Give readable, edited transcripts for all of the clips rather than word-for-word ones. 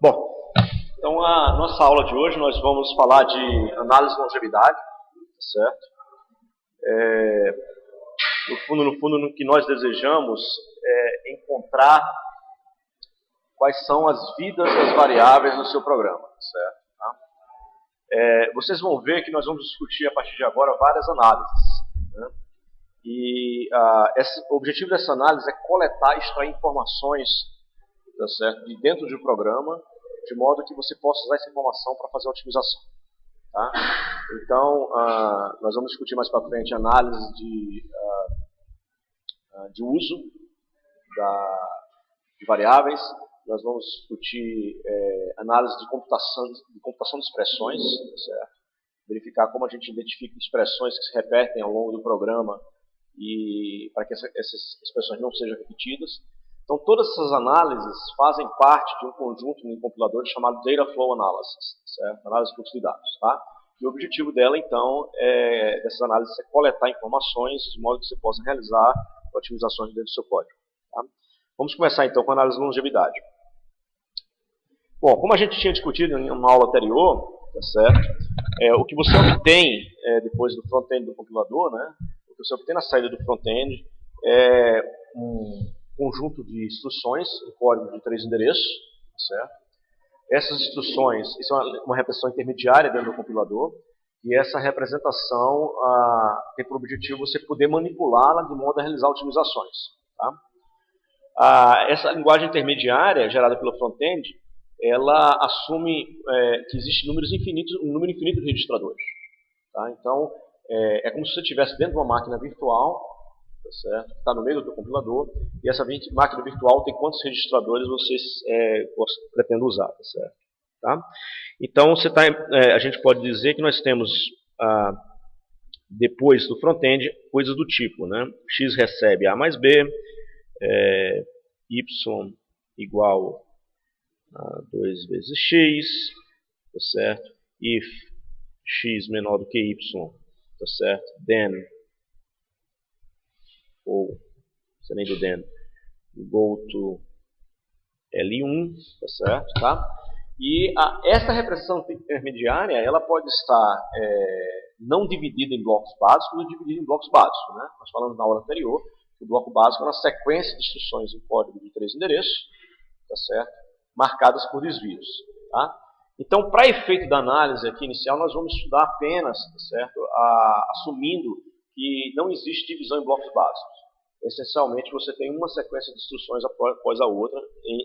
Bom, então a nossa aula de hoje nós vamos falar de análise de longevidade, certo? No fundo, o que nós desejamos é encontrar quais são as vidas das variáveis no seu programa, certo? Tá? Vocês vão ver que nós vamos discutir a partir de agora várias análises, né? E o objetivo dessa análise é coletar e extrair informações, tá certo, de dentro de um programa, de modo que você possa usar essa informação para fazer a otimização. Tá? Então, nós vamos discutir mais para frente análise de uso de variáveis. Nós vamos discutir análise de computação de expressões, certo? Verificar como a gente identifica expressões que se repetem ao longo do programa e para que essas expressões não sejam repetidas. Então, todas essas análises fazem parte de um conjunto de compiladores chamado Data Flow Analysis, certo? Análise de fluxo de dados. Tá? E o objetivo dela, então, dessas análises é coletar informações de modo que você possa realizar otimizações dentro do seu código. Tá? Vamos começar, então, com a análise de longevidade. Bom, como a gente tinha discutido em uma aula anterior, tá certo? O que você obtém depois do front-end do compilador, né? O que você obtém na saída do front-end é um conjunto de instruções em código de 3 endereços, certo? Essas instruções, isso é uma representação intermediária dentro do compilador, e essa representação tem por objetivo você poder manipulá-la de modo a realizar otimizações. Tá? Essa linguagem intermediária gerada pelo front-end, ela assume que existe um número infinito de registradores. Tá? Então, é como se você estivesse dentro de uma máquina virtual, tá certo? Que está no meio do teu compilador, e essa máquina virtual tem quantos registradores você pretende usar, tá certo? Tá? Então, a gente pode dizer que nós temos, depois do front-end, coisas do tipo, né? X recebe A mais B, Y igual a 2 vezes X, tá certo? If X menor do que Y, tá certo? Then, ou, se nem do then, go to L1, tá certo? Tá? E essa representação intermediária, ela pode estar não dividida em blocos básicos, ou dividida em blocos básicos, né? Nós falamos na aula anterior que o bloco básico é uma sequência de instruções em código de 3 endereços, tá certo? Marcadas por desvios. Tá? Então, para efeito da análise aqui inicial, nós vamos estudar apenas, tá certo? Assumindo que não existe divisão em blocos básicos. Essencialmente, você tem uma sequência de instruções após a outra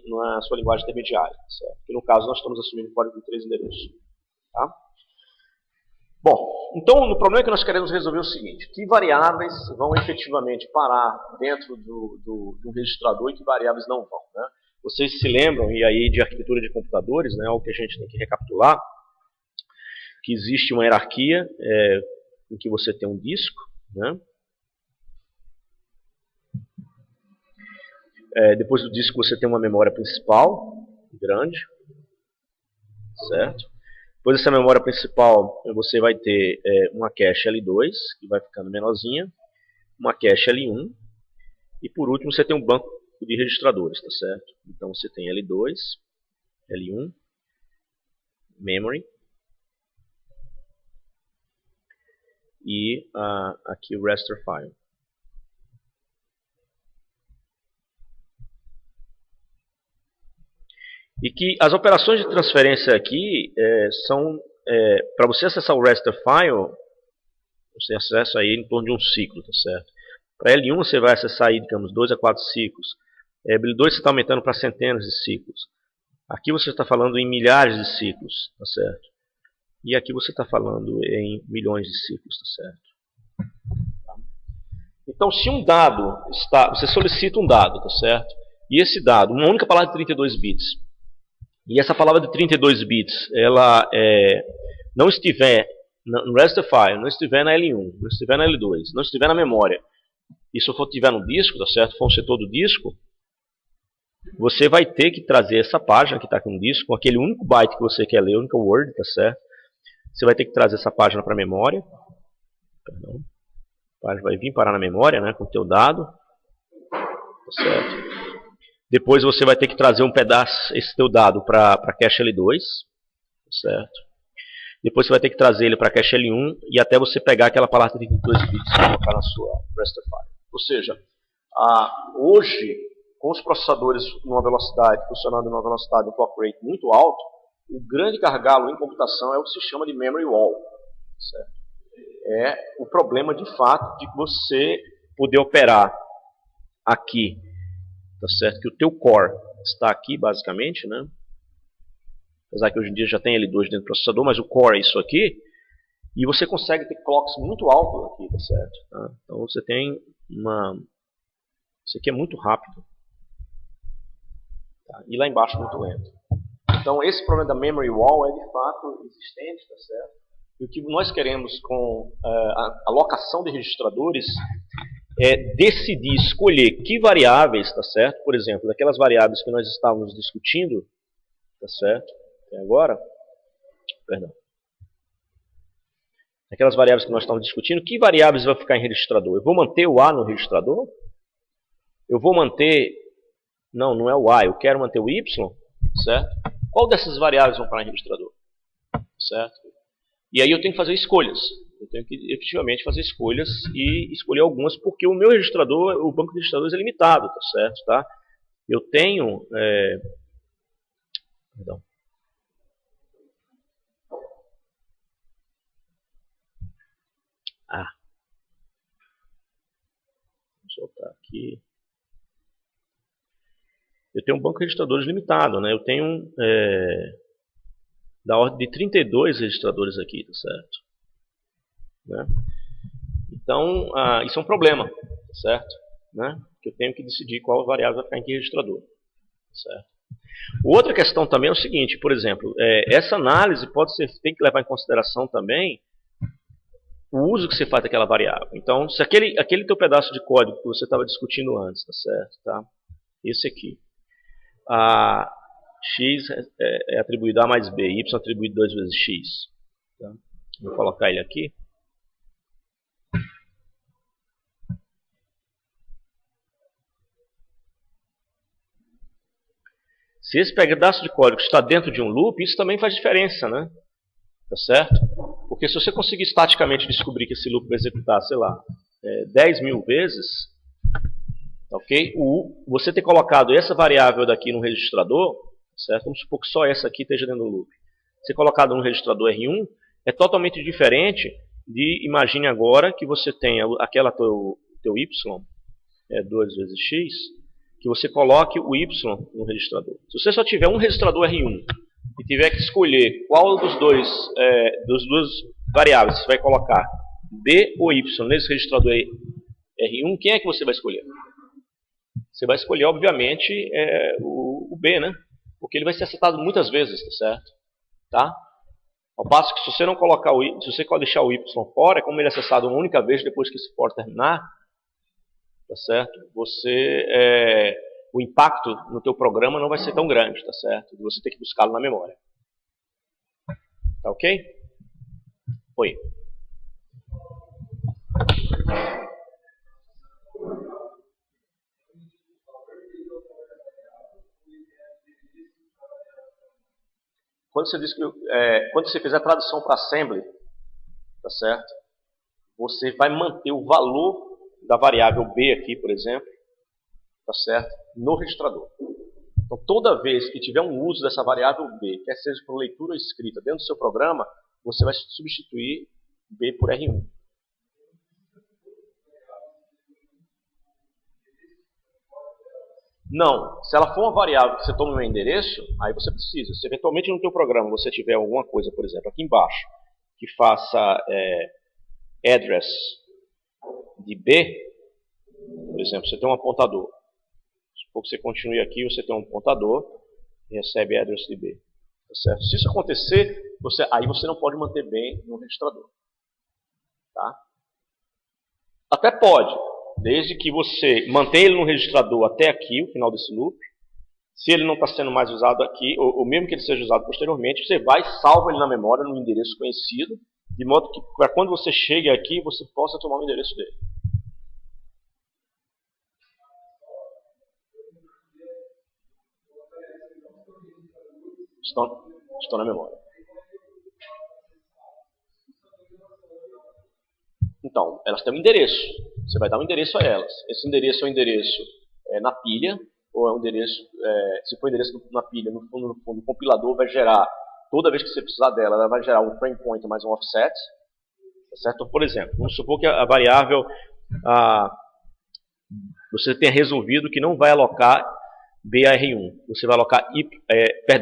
na sua linguagem intermediária. Certo? Que no caso, nós estamos assumindo o código de 3 endereços. Tá? Bom, então, o problema que nós queremos resolver é o seguinte: que variáveis vão efetivamente parar dentro de um registrador e que variáveis não vão, né? Vocês se lembram, e aí de arquitetura de computadores, né, algo que a gente tem que recapitular, que existe uma hierarquia em que você tem um disco, né? Depois do disco você tem uma memória principal, grande, certo? Depois dessa memória principal você vai ter uma cache L2, que vai ficando menorzinha, uma cache L1, e por último você tem um banco de registradores, tá certo? Então você tem L2, L1, memory, e aqui o raster file. E que as operações de transferência aqui são, para você acessar o raster file, você acessa aí em torno de um ciclo, tá certo? Para L1 você vai acessar aí, digamos, 2 a 4 ciclos. L2 você está aumentando para centenas de ciclos. Aqui você está falando em milhares de ciclos, tá certo? E aqui você está falando em milhões de ciclos, tá certo? Então, se um dado você solicita um dado, tá certo? E esse dado, uma única palavra de 32 bits, e essa palavra de 32 bits, ela não estiver no raster file, não estiver na L1, não estiver na L2, não estiver na memória, e se for tiver no disco, tá certo? For um setor do disco, você vai ter que trazer essa página que está aqui no disco, com aquele único byte que você quer ler, o único word, tá certo? Você vai ter que trazer essa página para a memória. Perdão. A página vai vir parar na memória, né, com o teu dado. Tá certo? Depois você vai ter que trazer um pedaço, esse teu dado para cache L2, certo? Depois você vai ter que trazer ele para cache L1 e até você pegar aquela palavra de 32 bits e colocar na sua raster file. Ou seja, hoje, com os processadores funcionando numa velocidade, um clock rate muito alto, o grande gargalo em computação é o que se chama de memory wall. Certo? É o problema de fato de você poder operar aqui, tá certo? Que o teu core está aqui basicamente, né? Apesar que hoje em dia já tem L2 dentro do processador, mas o core é isso aqui, e você consegue ter clocks muito altos aqui, tá certo? Tá? Então você tem isso aqui é muito rápido, tá? E lá embaixo é muito lento. Então esse problema da memory wall é de fato existente, tá certo? E o que nós queremos com a alocação de registradores é decidir, escolher que variáveis, tá certo? Por exemplo, daquelas variáveis que nós estávamos discutindo, tá certo? Até agora, perdão. Aquelas variáveis que nós estamos discutindo, que variáveis vai ficar em registrador? Eu vou manter o A no registrador? Eu vou manter... Não é o A, eu quero manter o Y, certo? Qual dessas variáveis vão parar em registrador? Certo? E aí eu tenho que fazer escolhas. Eu tenho que efetivamente fazer escolhas e escolher algumas, porque o meu registrador, o banco de registradores é limitado, tá certo? Tá? Eu tenho... Perdão. Vou soltar aqui. Eu tenho um banco de registradores limitado, né? Eu tenho da ordem de 32 registradores aqui, tá certo? Né? Então, isso é um problema, tá certo? Né? Que eu tenho que decidir qual variável vai ficar em que registrador, tá certo? Outra questão também é o seguinte, por exemplo, essa análise tem que levar em consideração também o uso que você faz daquela variável. Então, se aquele teu pedaço de código que você estava discutindo antes, tá certo? Tá? Esse aqui. X é atribuído a mais B, Y é atribuído 2 vezes X. Tá? Vou colocar ele aqui. Se esse pedaço de código está dentro de um loop, isso também faz diferença, né? Tá certo? Porque se você conseguir estaticamente descobrir que esse loop vai executar, sei lá, 10 mil vezes, ok? Você ter colocado essa variável daqui no registrador, certo? Vamos supor que só essa aqui esteja dentro do loop. Ser colocado no registrador R1 é totalmente diferente de, imagine agora que você tenha aquela teu Y, 2 vezes X, que você coloque o Y no registrador. Se você só tiver um registrador R1 e tiver que escolher qual dos duas variáveis você vai colocar, B ou Y, nesse registrador R1, quem é que você vai escolher? Você vai escolher, obviamente, o B, né? Porque ele vai ser acessado muitas vezes, tá certo? Tá? Ao passo que se você não colocar se você deixar o Y fora, como ele é acessado uma única vez depois que esse for terminar, tá certo? O impacto no teu programa não vai ser tão grande, tá certo? De você ter que buscá-lo na memória. Tá ok? Oi. Quando você fizer a tradução para assembly, tá certo? Você vai manter o valor da variável B aqui, por exemplo, tá certo? No registrador. Então, toda vez que tiver um uso dessa variável B, quer seja por leitura ou escrita dentro do seu programa, você vai substituir B por R1. Não, se ela for uma variável que você toma no endereço, aí você precisa. Se eventualmente no teu programa você tiver alguma coisa, por exemplo, aqui embaixo, que faça address de B, por exemplo, você tem um apontador. Supor que você continue aqui, você tem um apontador e recebe address de B. Tá certo? Se isso acontecer, aí você não pode manter B no registrador. Tá? Até pode. Desde que você mantenha ele no registrador até aqui, o final desse loop. Se ele não está sendo mais usado aqui, ou mesmo que ele seja usado posteriormente, você vai e salva ele na memória no endereço conhecido, de modo que para quando você chegue aqui, você possa tomar o endereço dele. estão na memória. Então, elas têm um endereço. Você vai dar um endereço a elas. Esse endereço é um endereço na pilha, ou é um endereço, se for endereço na pilha, no fundo, o compilador vai gerar, toda vez que você precisar dela, ela vai gerar um frame pointer mais um offset. Tá certo? Então, por exemplo, vamos supor que a variável, você tenha resolvido que não vai alocar BAR1. Você vai alocar,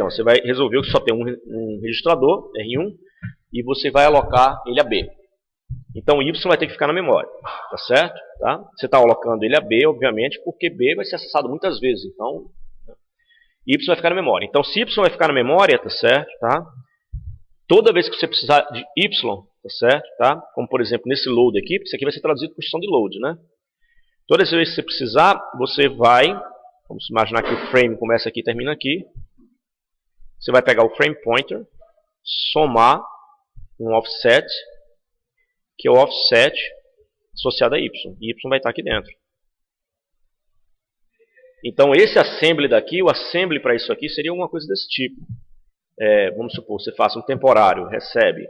você vai resolver que só tem um registrador, R1, e você vai alocar ele a B. Então, Y vai ter que ficar na memória, tá certo? Tá? Você está alocando ele a B, obviamente, porque B vai ser acessado muitas vezes. Então, Y vai ficar na memória. Então, se Y vai ficar na memória, tá certo? Tá? Toda vez que você precisar de Y, tá certo? Tá? Como, por exemplo, nesse load aqui, isso aqui vai ser traduzido por instrução de load, né? Toda vez que você precisar, você vai, vamos imaginar que o frame começa aqui e termina aqui. Você vai pegar o frame pointer, somar um offset, que é o offset associado a Y. E Y vai estar aqui dentro. Então, esse assembly daqui, o assembly para isso aqui, seria uma coisa desse tipo. Vamos supor, você faça um temporário, recebe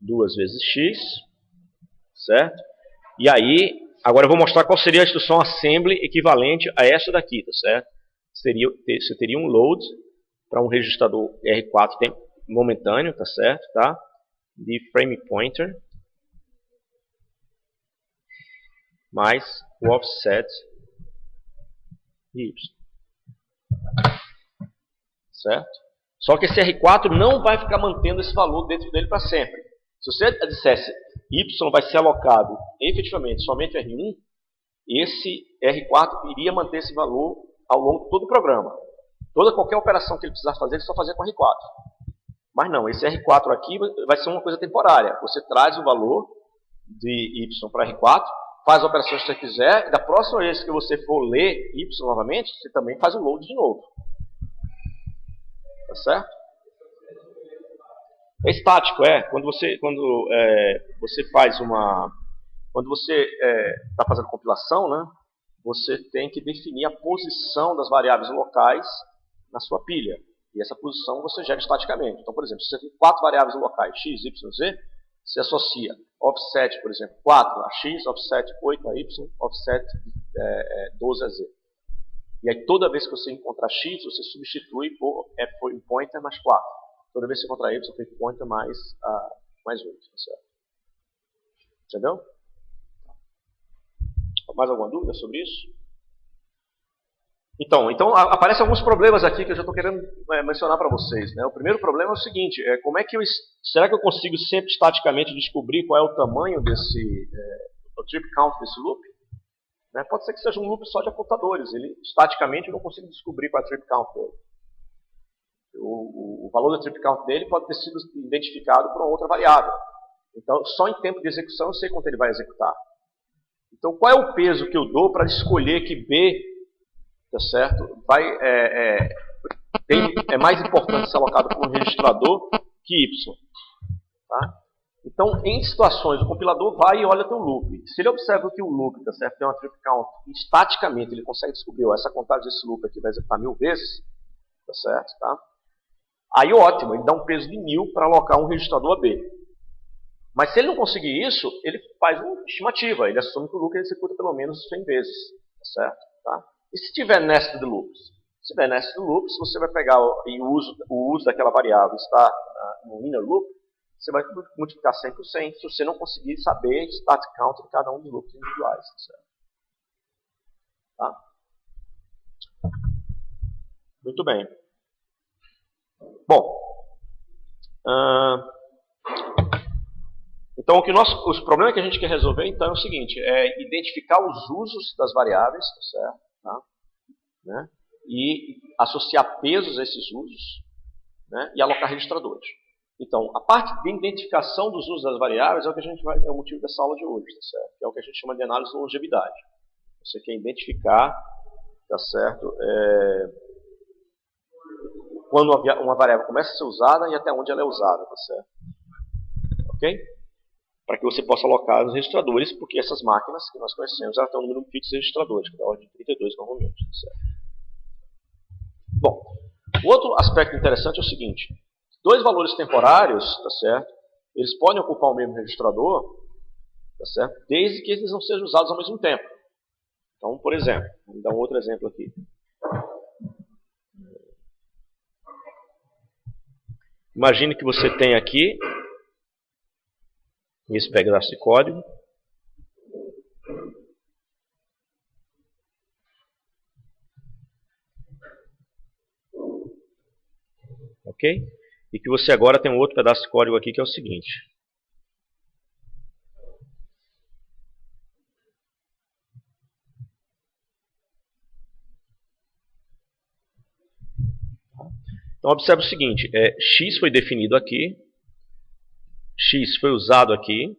2 vezes x, certo? E aí, agora eu vou mostrar qual seria a instrução assembly equivalente a essa daqui, tá certo? Você teria um load para um registrador R4 momentâneo, tá certo? Tá? De frame pointer mais o offset de Y. Certo? Só que esse R4 não vai ficar mantendo esse valor dentro dele para sempre. Se você dissesse Y vai ser alocado efetivamente somente R1, esse R4 iria manter esse valor ao longo de todo o programa. Qualquer operação que ele precisasse fazer, ele só fazia com R4. Mas não, esse R4 aqui vai ser uma coisa temporária. Você traz o valor de Y para R4, faz a operação que você quiser, e da próxima vez que você for ler Y novamente, você também faz o load de novo. Tá certo? É estático, Quando você faz quando você está fazendo compilação, né, você tem que definir a posição das variáveis locais na sua pilha. E essa posição você gera estaticamente. Então, por exemplo, se você tem 4 variáveis locais, x, y, z, você associa offset, por exemplo, 4 a x, offset 8 a y, offset 12 a z. E aí, toda vez que você encontrar x, você substitui por frame pointer mais 4. Toda vez que você encontrar y, frame pointer mais 8. Tá certo? Entendeu? Mais alguma dúvida sobre isso? Então aparecem alguns problemas aqui que eu já estou querendo mencionar para vocês. Né? O primeiro problema é o seguinte, será que eu consigo sempre estaticamente descobrir qual é o tamanho o trip count desse loop? Né? Pode ser que seja um loop só de apontadores, estaticamente eu não consigo descobrir qual é o trip count dele. O valor do trip count dele pode ter sido identificado por uma outra variável. Então, só em tempo de execução eu sei quanto ele vai executar. Então, qual é o peso que eu dou para escolher que B, tá certo, é mais importante ser alocado por um registrador que Y? Tá? Então, em situações, o compilador vai e olha o teu loop. Se ele observa que o loop, tá certo, tem uma trip count, estaticamente ele consegue descobrir, essa contagem desse loop aqui vai executar 1000 vezes, tá certo? Tá? Aí, ótimo, ele dá um peso de 1000 para alocar um registrador a B. Mas se ele não conseguir isso, ele faz uma estimativa. Ele assume que o loop executa pelo menos 100 vezes. Tá certo? Tá? E se tiver nested loops? Se tiver nested loops, você vai pegar o uso daquela variável está no inner loop, você vai multiplicar 100 por 100 se você não conseguir saber o stat count de cada um dos loops individuais. Tá certo? Tá? Muito bem. Bom. Então, os problemas que a gente quer resolver então, é o seguinte, é identificar os usos das variáveis, tá certo? Tá? Né? E associar pesos a esses usos, né? E alocar registradores. Então, a parte de identificação dos usos das variáveis é o motivo dessa aula de hoje, tá certo? Que é o que a gente chama de análise de longevidade. Você quer identificar, tá certo? Quando uma variável começa a ser usada e até onde ela é usada, tá certo? Ok? Para que você possa alocar os registradores, porque essas máquinas que nós conhecemos, elas têm um número fixo de registradores, que é a ordem de 32 normalmente. Certo? Bom, outro aspecto interessante é o seguinte. Dois valores temporários, tá certo? Eles podem ocupar o mesmo registrador, tá certo? Desde que eles não sejam usados ao mesmo tempo. Então, por exemplo, vamos dar um outro exemplo aqui. Imagine que você tem aqui esse pedaço de código. Ok? E que você agora tem um outro pedaço de código aqui que é o seguinte. Então observe o seguinte, x foi definido aqui, x foi usado aqui,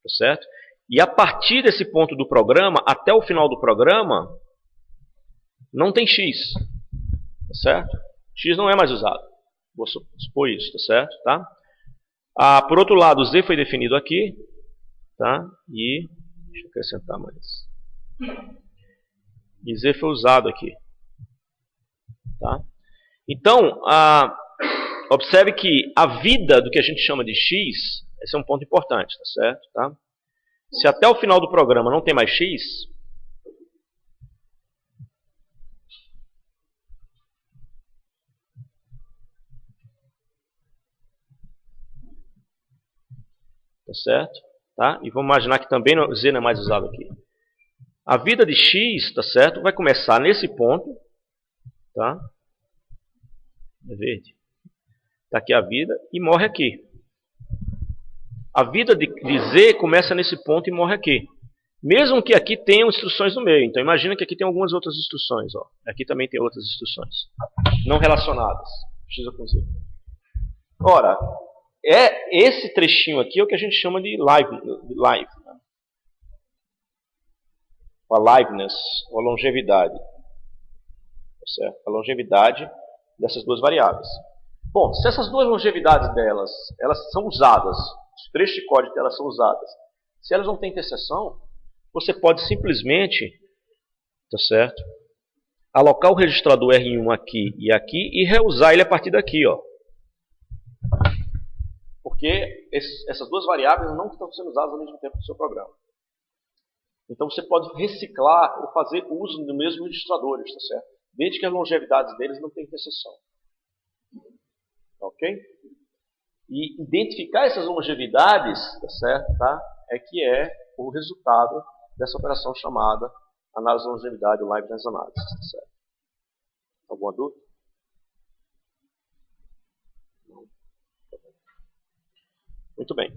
tá certo? E a partir desse ponto do programa, até o final do programa, não tem x, tá certo? X não é mais usado, vou supor isso, tá certo? Tá? Por outro lado, z foi definido aqui, tá? E, deixa eu acrescentar mais, e z foi usado aqui, tá? Então, observe que a vida do que a gente chama de x, esse é um ponto importante, tá certo? Tá? Se até o final do programa não tem mais x, tá certo? Tá? E vamos imaginar que também z não é mais usado aqui. A vida de x, tá certo? Vai começar nesse ponto, tá? É verde. Está aqui a vida e morre aqui. A vida de z começa nesse ponto e morre aqui. Mesmo que aqui tenham instruções no meio. Então imagina que aqui tem algumas outras instruções. Ó. Aqui também tem outras instruções. Não relacionadas. X com z. Ora, esse trechinho aqui é o que a gente chama de live. Né? A liveness, ou a longevidade. Tá certo? A longevidade dessas duas variáveis. Bom, se essas duas longevidades delas, elas são usadas, os trechos de código delas são usadas, se elas não têm interseção, você pode simplesmente, tá certo, alocar o registrador R1 aqui e reusar ele a partir daqui, ó. Porque essas duas variáveis não estão sendo usadas ao mesmo tempo no seu programa. Então você pode reciclar ou fazer uso do mesmo registradores, tá certo? Desde que as longevidades deles não tenham interseção. Ok? E identificar essas longevidades, tá certo? Tá? É que é o resultado dessa operação chamada análise de longevidade, ou liveness analysis, tá certo? Alguma dúvida? Não. Muito bem.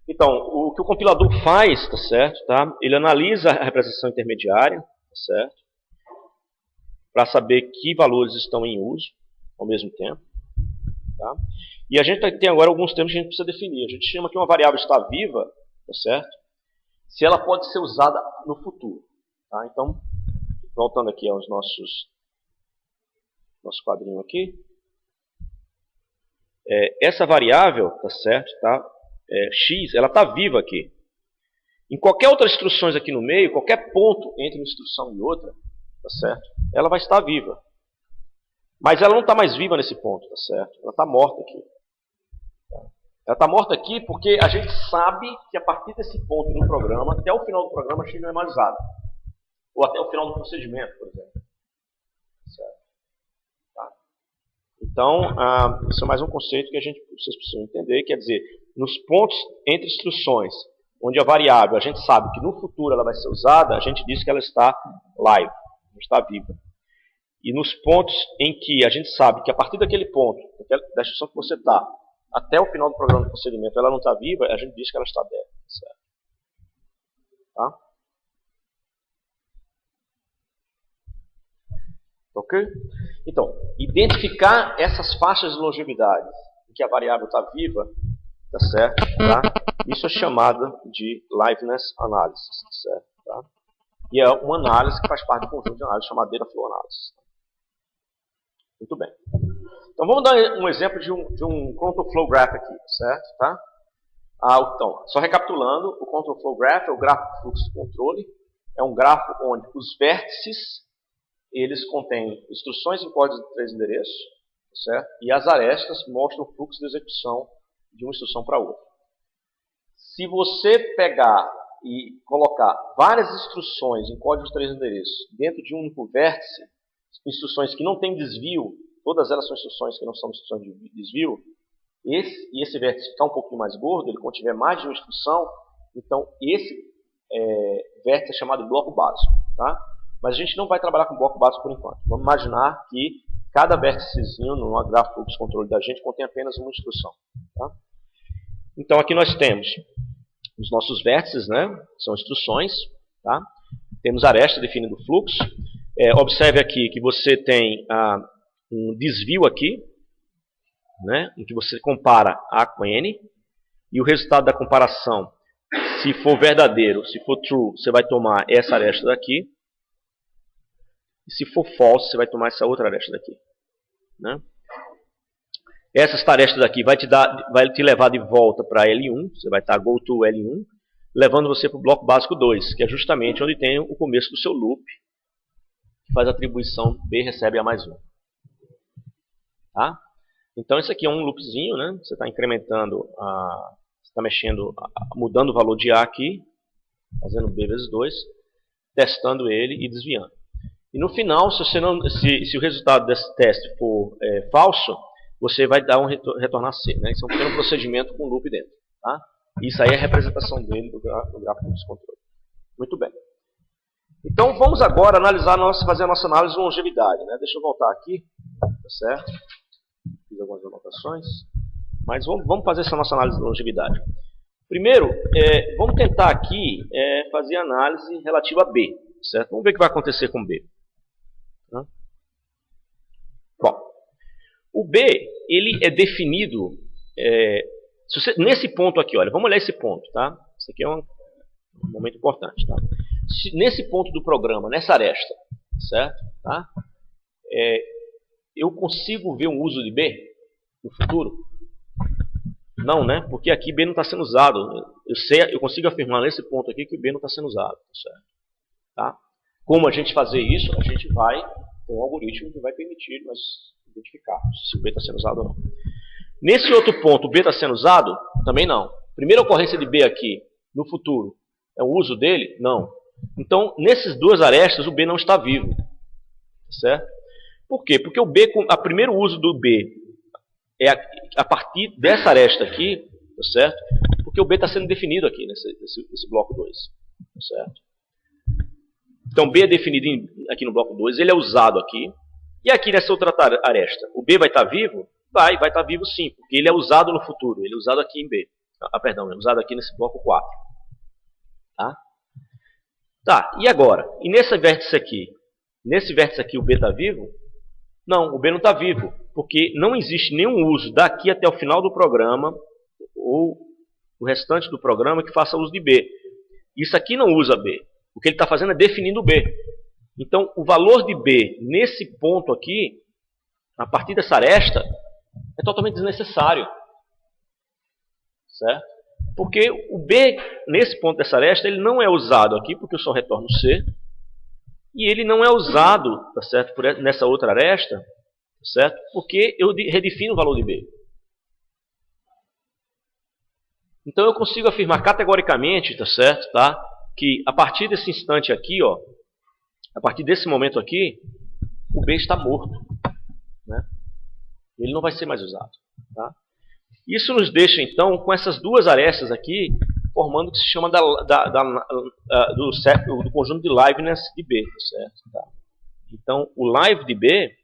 Então, o que o compilador faz, tá certo? Tá? Ele analisa a representação intermediária, tá certo? Para saber que valores estão em uso ao mesmo tempo. Tá? E a gente tem agora alguns termos que a gente precisa definir. A gente chama que uma variável está viva, tá certo? Se ela pode ser usada no futuro. Tá? Então, voltando aqui aos nosso quadrinho aqui. Essa variável, tá certo? Tá? X, ela está viva aqui. Em qualquer outra instruções aqui no meio, qualquer ponto entre uma instrução e outra, tá certo? Ela vai estar viva. Mas ela não está mais viva nesse ponto, tá certo? Ela está morta aqui. Ela está morta aqui porque a gente sabe que a partir desse ponto no programa, até o final do programa, a X não é mais usada. Ou até o final do procedimento, por exemplo. Certo? Tá? Então, isso é mais um conceito que vocês precisam entender. Quer dizer, nos pontos entre instruções, onde a variável a gente sabe que no futuro ela vai ser usada, a gente diz que ela está live, está viva. E nos pontos em que a gente sabe que a partir daquele ponto, da instrução que você está, até o final do programa de procedimento, ela não está viva, a gente diz que ela está dead. Certo? Tá? Ok? Então, identificar essas faixas de longevidade em que a variável está viva, tá certo? Tá? Isso é chamado de liveness analysis. Certo? Tá? E é uma análise que faz parte do conjunto de análise chamado data flow analysis. Muito bem. Então vamos dar um exemplo de um control flow graph aqui, certo? Tá? Então, só recapitulando, o control flow graph é o gráfico de fluxo de controle. É um grafo onde os vértices eles contêm instruções em código de 3 endereços, certo? E as arestas mostram o fluxo de execução de uma instrução para outra. Se você pegar e colocar várias instruções em código de 3 endereços dentro de um único vértice, instruções que não têm desvio, todas elas são instruções que não são instruções de desvio, esse vértice ficar um pouquinho mais gordo, ele contiver mais de uma instrução, então esse vértice é chamado de bloco básico. Tá? Mas a gente não vai trabalhar com bloco básico por enquanto. Vamos imaginar que cada vérticezinho no gráfico de fluxo controle da gente contém apenas uma instrução. Tá? Então aqui nós temos os nossos vértices, né? São instruções. Tá? Temos a aresta definindo o fluxo. Observe aqui que você tem um desvio aqui, né? Em que você compara A com N. E o resultado da comparação, se for verdadeiro, se for true, você vai tomar essa aresta daqui. E se for false, você vai tomar essa outra aresta daqui. Né? Essas arestas daqui vai te levar de volta para L1. Você vai estar go to L1, levando você para o bloco básico 2, que é justamente onde tem o começo do seu loop, que faz a atribuição B recebe A mais 1. Tá? Então isso aqui é um loopzinho, né? Você está incrementando, você está mexendo, mudando o valor de A aqui, fazendo B vezes 2, testando ele e desviando. E no final, se o resultado desse teste for falso, você vai dar retornar C. Né? Isso é um pequeno procedimento com loop dentro. Tá? Isso aí é a representação dele do gráfico de controle. Muito bem. Então vamos agora fazer a nossa análise de longevidade. Né? Deixa eu voltar aqui. Tá certo? Fiz algumas anotações. Mas vamos fazer essa nossa análise de longevidade. Primeiro, vamos tentar aqui fazer a análise relativa a B. Certo? Vamos ver o que vai acontecer com B. Tá? Bom, o B ele é definido nesse ponto aqui. Olha, vamos olhar esse ponto. Tá? Isso aqui é um momento importante. Tá? Nesse ponto do programa, nessa aresta, certo? Tá? Eu consigo ver um uso de B no futuro? Não, né? Porque aqui B não está sendo usado. Eu consigo afirmar nesse ponto aqui que o B não está sendo usado. Certo? Tá? Como a gente fazer isso? A gente vai com um algoritmo que vai permitir nós identificarmos se o B está sendo usado ou não. Nesse outro ponto, o B está sendo usado? Também não. Primeira ocorrência de B aqui, no futuro, é o uso dele? Não. Então, nessas duas arestas, o B não está vivo. Certo? Por quê? Porque o primeiro uso do B é a partir dessa aresta aqui, tá certo? Porque o B está sendo definido aqui, nesse bloco 2. Tá certo? Então, B é definido aqui no bloco 2, ele é usado aqui. E aqui nessa outra aresta, o B vai estar vivo? Vai estar vivo sim, porque ele é usado no futuro. Ele é usado aqui em B. Perdão, é usado aqui nesse bloco 4. Tá? Tá, e agora? E nesse vértice aqui? Nesse vértice aqui o B está vivo? Não, o B não está vivo, porque não existe nenhum uso daqui até o final do programa, ou o restante do programa, que faça uso de B. Isso aqui não usa B. O que ele está fazendo é definindo o B. Então, o valor de B nesse ponto aqui, a partir dessa aresta, é totalmente desnecessário. Certo? Porque o B, nesse ponto dessa aresta, ele não é usado aqui, porque eu só retorno C. E ele não é usado, tá certo, nessa outra aresta, tá certo? Porque eu redefino o valor de B. Então eu consigo afirmar categoricamente, tá certo, tá, que a partir desse instante aqui, ó, a partir desse momento aqui, o B está morto, né? Ele não vai ser mais usado, tá? Isso nos deixa então com essas duas arestas aqui, formando o que se chama do conjunto de liveness de B. Certo? Tá? Então, o live de B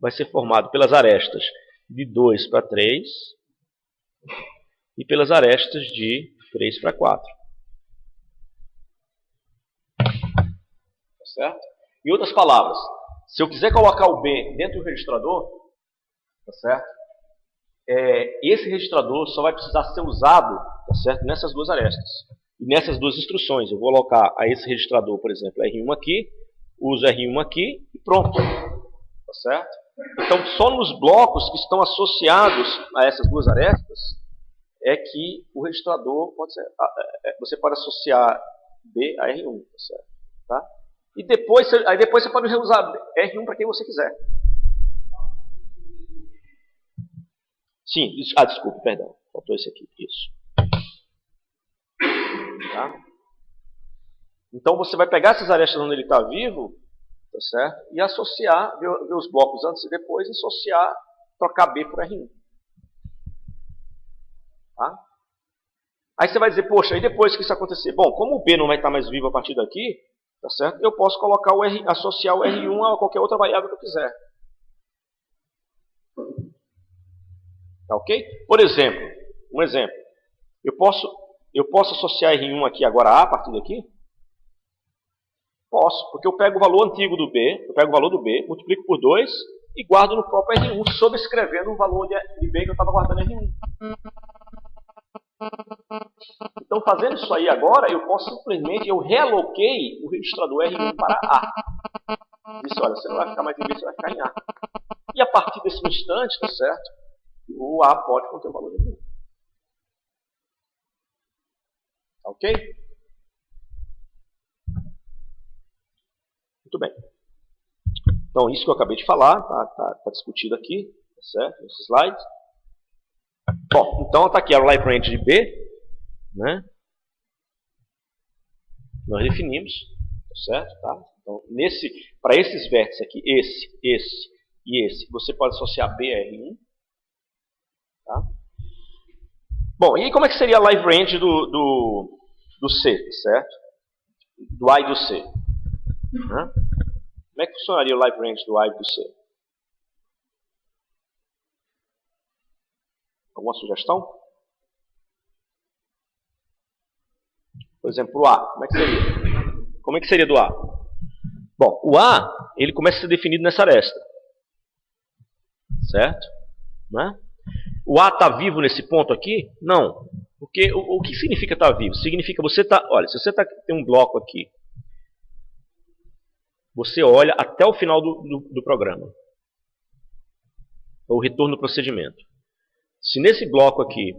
vai ser formado pelas arestas de 2 para 3 e pelas arestas de 3 para 4. Tá certo? Em outras palavras, se eu quiser colocar o B dentro do registrador, tá certo? Esse registrador só vai precisar ser usado, tá certo, nessas duas arestas. E nessas duas instruções. Eu vou alocar a esse registrador, por exemplo, R1 aqui, uso R1 aqui e pronto. Tá certo? Então, só nos blocos que estão associados a essas duas arestas é que o registrador pode ser, você pode associar B a R1. Tá certo? Tá? E depois, aí depois você pode usar R1 para quem você quiser. Sim, desculpa, perdão. Faltou esse aqui. Isso. Tá? Então você vai pegar essas arestas onde ele está vivo, tá certo? E associar, ver os blocos antes e depois, e associar, trocar B por R1. Tá? Aí você vai dizer, poxa, e depois que isso acontecer? Bom, como o B não vai estar mais vivo a partir daqui, tá certo? Eu posso colocar associar o R1 a qualquer outra variável que eu quiser. Tá ok? Por exemplo, um exemplo. Eu posso associar R1 aqui agora a partir daqui? Posso, porque eu pego o valor antigo do B, eu pego o valor do B, multiplico por 2 e guardo no próprio R1, sobrescrevendo o valor de B que eu estava guardando em R1. Então, fazendo isso aí agora, eu posso simplesmente, eu realoquei o registrador R1 para A. Disse, olha, você não vai ficar mais em B, você vai ficar em A. E a partir desse instante, tá certo? O A pode conter o valor de R1. Tá ok? Muito bem. Então, isso que eu acabei de falar, tá discutido aqui, tá certo? Nesse slide. Bom, então está aqui a live range de B, né? Nós definimos, tá certo? Tá? Então, para esses vértices aqui, esse e esse, você pode associar B a R1. Tá? Bom, e aí como é que seria a live range do C, tá certo? Do A e do C. Né? Como é que funcionaria o live range do A e do C? Alguma sugestão? Por exemplo, o A. Como é que seria? Como é que seria do A? Bom, o A, ele começa a ser definido nessa aresta. Certo? Né? O A está vivo nesse ponto aqui? Não. Porque o que significa estar vivo? Significa você tá, olha, se você tem um bloco aqui, você olha até o final do programa. O retorno do procedimento. Se nesse bloco aqui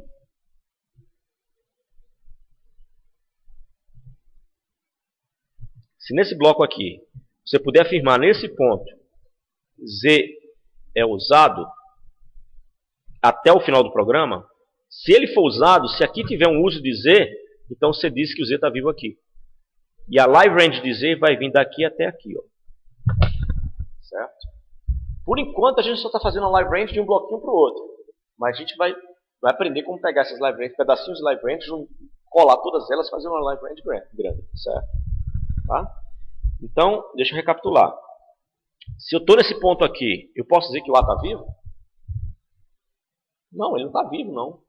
você puder afirmar nesse ponto Z é usado até o final do programa, se ele for usado, se aqui tiver um uso de Z, então você diz que o Z está vivo aqui. E a live range de Z vai vir daqui até aqui. Ó. Certo? Por enquanto a gente só está fazendo a live range de um bloquinho para o outro. Mas a gente vai aprender como pegar essas live range, pedacinhos de live range, colar todas elas e fazer uma live range grande. Certo? Tá? Então, deixa eu recapitular. Se eu estou nesse ponto aqui, eu posso dizer que o A está vivo? Não, ele não está vivo, não.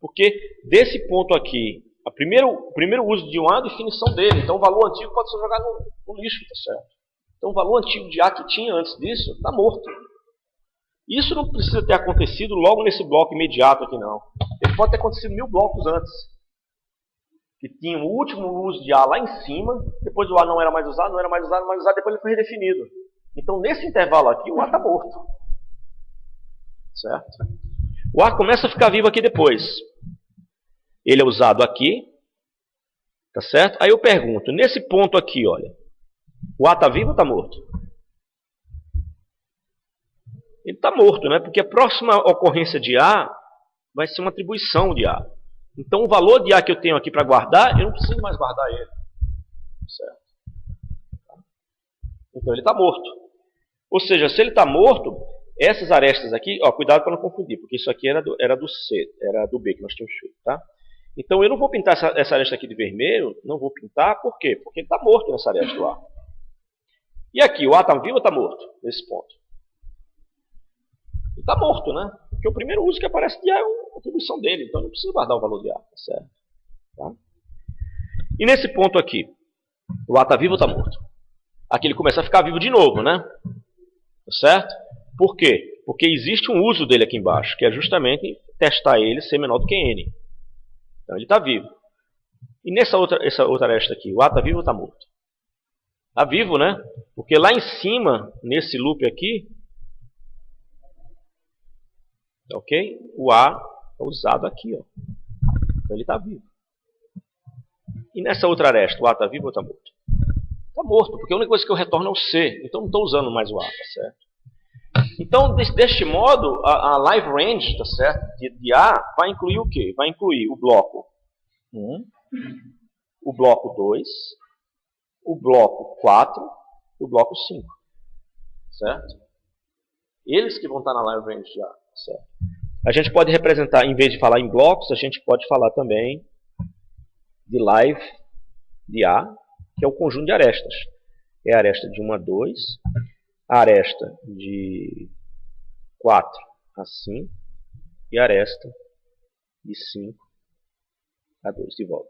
Porque desse ponto aqui, o primeiro uso de um A é a definição dele. Então o valor antigo pode ser jogado no lixo, tá certo? Então o valor antigo de A que tinha antes disso está morto. Isso não precisa ter acontecido logo nesse bloco imediato aqui, não. Ele pode ter acontecido 1000 blocos antes. Que tinha o último uso de A lá em cima, depois o A não era mais usado, depois ele foi redefinido. Então nesse intervalo aqui o A está morto. Certo? O A começa a ficar vivo aqui depois. Ele é usado aqui. Tá certo? Aí eu pergunto, nesse ponto aqui, olha. O A está vivo ou está morto? Ele está morto, né? Porque a próxima ocorrência de A vai ser uma atribuição de A. Então o valor de A que eu tenho aqui para guardar, eu não preciso mais guardar ele. Certo? Então ele está morto. Ou seja, se ele está morto, essas arestas aqui, ó, cuidado para não confundir, porque isso aqui era do C, era do B que nós tínhamos feito, tá? Então eu não vou pintar essa aresta aqui de vermelho, não vou pintar, por quê? Porque ele está morto nessa aresta do A. E aqui, o A está vivo ou está morto? Nesse ponto. Ele está morto, né? Porque o primeiro uso que aparece de A é uma atribuição dele, então eu não preciso guardar o valor de A, tá certo? Tá? E nesse ponto aqui, o A está vivo ou está morto? Aqui ele começa a ficar vivo de novo, né? Tá certo? Por quê? Porque existe um uso dele aqui embaixo, que é justamente testar ele ser menor do que N. Então ele está vivo. E essa outra aresta aqui, o A está vivo ou está morto? Está vivo, né? Porque lá em cima, nesse loop aqui, ok? O A é usado aqui, ó. Então ele está vivo. E nessa outra aresta, o A está vivo ou está morto? Está morto, porque a única coisa que eu retorno é o C. Então não estou usando mais o A, tá certo? Então, deste modo, a live range, tá certo? De A vai incluir o quê? Vai incluir o bloco 1, o bloco 2, o bloco 4 e o bloco 5. Certo? Eles que vão estar na live range de A. Certo? A gente pode representar, em vez de falar em blocos, a gente pode falar também de live de A, que é o conjunto de arestas. É a aresta de 1 a 2, a aresta de 4 a 5 e a aresta de 5 a 2 de volta.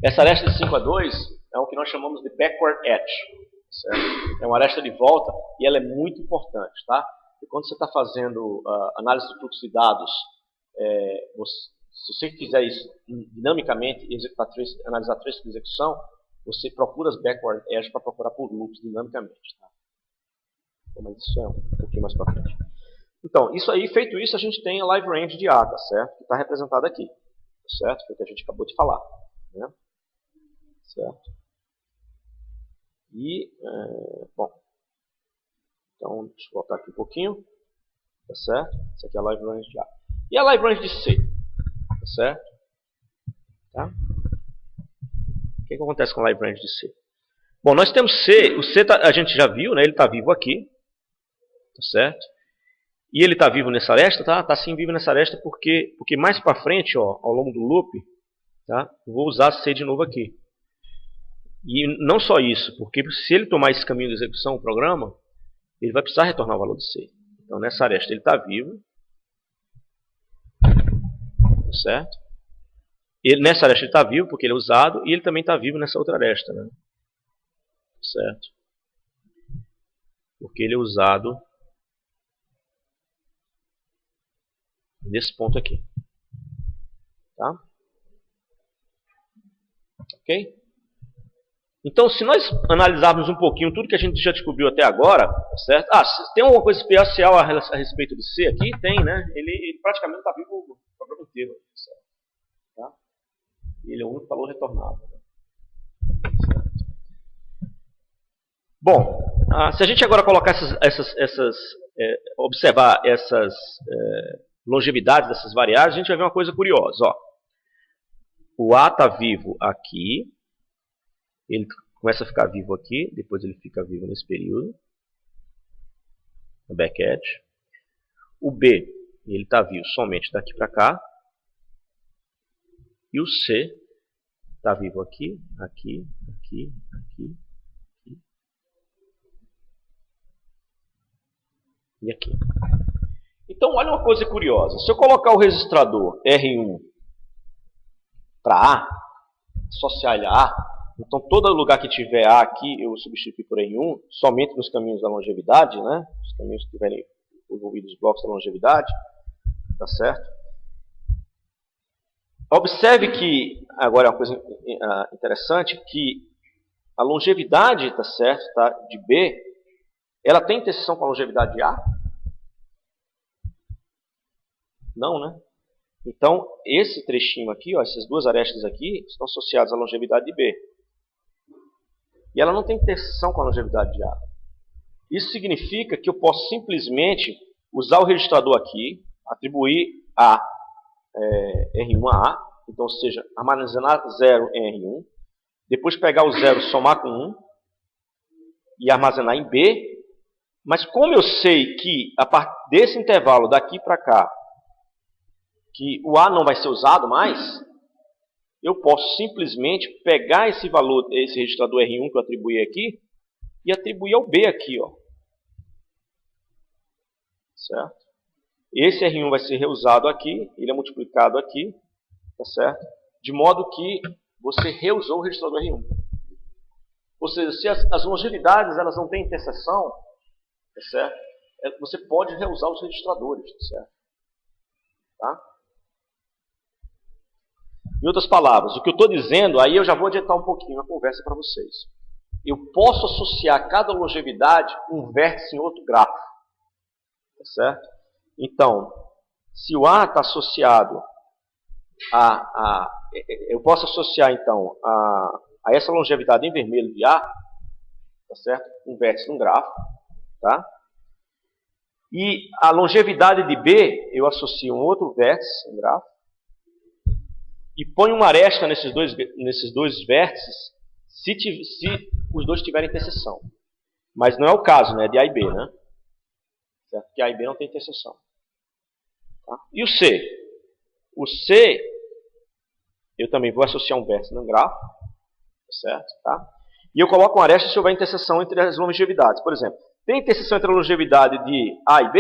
Essa aresta de 5 a 2 é o que nós chamamos de backward edge. Certo? É uma aresta de volta e ela é muito importante. Tá? E quando você está fazendo análise de fluxo de dados, se você fizer isso dinamicamente, analisar trechos de execução, você procura as backward edge para procurar por loops dinamicamente. Tá? Mas isso é um pouquinho mais para frente. Então, isso aí, feito isso, a gente tem a live range de A, tá certo? Que está representada aqui. Tá certo? Foi o que a gente acabou de falar. Né? Certo? E, bom. Então, deixa eu voltar aqui um pouquinho. Tá certo? Essa aqui é a live range de A. E a live range de C? Tá certo? Tá? O que acontece com a live range de C? Bom, nós temos C. O C a gente já viu, né? Ele está vivo aqui. Tá certo? E ele está vivo nessa aresta, tá? Está sim vivo nessa aresta porque mais para frente, ó, ao longo do loop, tá? Eu vou usar C de novo aqui. E não só isso, porque se ele tomar esse caminho de execução, o programa, ele vai precisar retornar o valor de C. Então nessa aresta ele está vivo. Tá certo? Nessa aresta ele está vivo porque ele é usado e ele também está vivo nessa outra aresta, né? Certo? Porque ele é usado nesse ponto aqui. Tá? Ok? Então, se nós analisarmos um pouquinho tudo que a gente já descobriu até agora, certo? Tem alguma coisa especial a respeito de C aqui? Tem, né? Ele praticamente está vivo o programa inteiro. Certo? Tá? Ele é o único valor retornado. Certo? Bom, se a gente agora colocar observar essas longevidades dessas variáveis, a gente vai ver uma coisa curiosa. Ó. O A está vivo aqui, ele começa a ficar vivo aqui, depois ele fica vivo nesse período, no back edge. O B, ele está vivo somente daqui para cá. E o C está vivo aqui, aqui, aqui, aqui, aqui e aqui. Então, olha uma coisa curiosa. Se eu colocar o registrador R1 para A, associar ele a A, então todo lugar que tiver A aqui, eu substituir por R1, somente nos caminhos da longevidade, né? Os caminhos que tiverem envolvidos os blocos da longevidade, tá certo? Observe que, agora é uma coisa interessante, que a longevidade, tá certo, tá, de B, ela tem interseção com a longevidade de A? Não, né? Então, esse trechinho aqui, ó, essas duas arestas aqui, estão associadas à longevidade de B. E ela não tem interseção com a longevidade de A. Isso significa que eu posso simplesmente usar o registrador aqui, atribuir R1 a A, então, ou seja, armazenar 0 em R1, depois pegar o 0, somar com 1 e armazenar em B. Mas como eu sei que a partir desse intervalo daqui para cá, que o A não vai ser usado mais, eu posso simplesmente pegar esse valor, esse registrador R1 que eu atribuí aqui, e atribuir ao B aqui, ó. Certo? Esse R1 vai ser reusado aqui, ele é multiplicado aqui, tá certo? De modo que você reusou o registrador R1. Ou seja, se as longevidades elas não têm interseção, tá certo? Você pode reusar os registradores, tá certo? Tá? Em outras palavras, o que eu estou dizendo, aí eu já vou adiantar um pouquinho a conversa para vocês. Eu posso associar a cada longevidade um vértice em outro grafo. Tá certo? Então, se o A está associado eu posso associar então a essa longevidade em vermelho de A, tá certo? Um vértice num grafo, tá? E a longevidade de B, eu associo um outro vértice no grafo e ponho uma aresta nesses dois vértices se os dois tiverem interseção. Mas não é o caso, né, de A e B, né? Certo? Porque A e B não tem interseção. Tá? E o C? O C, eu também vou associar um vértice no grafo, certo? Tá? E eu coloco uma aresta se houver interseção entre as longevidades. Por exemplo, tem interseção entre a longevidade de A e B?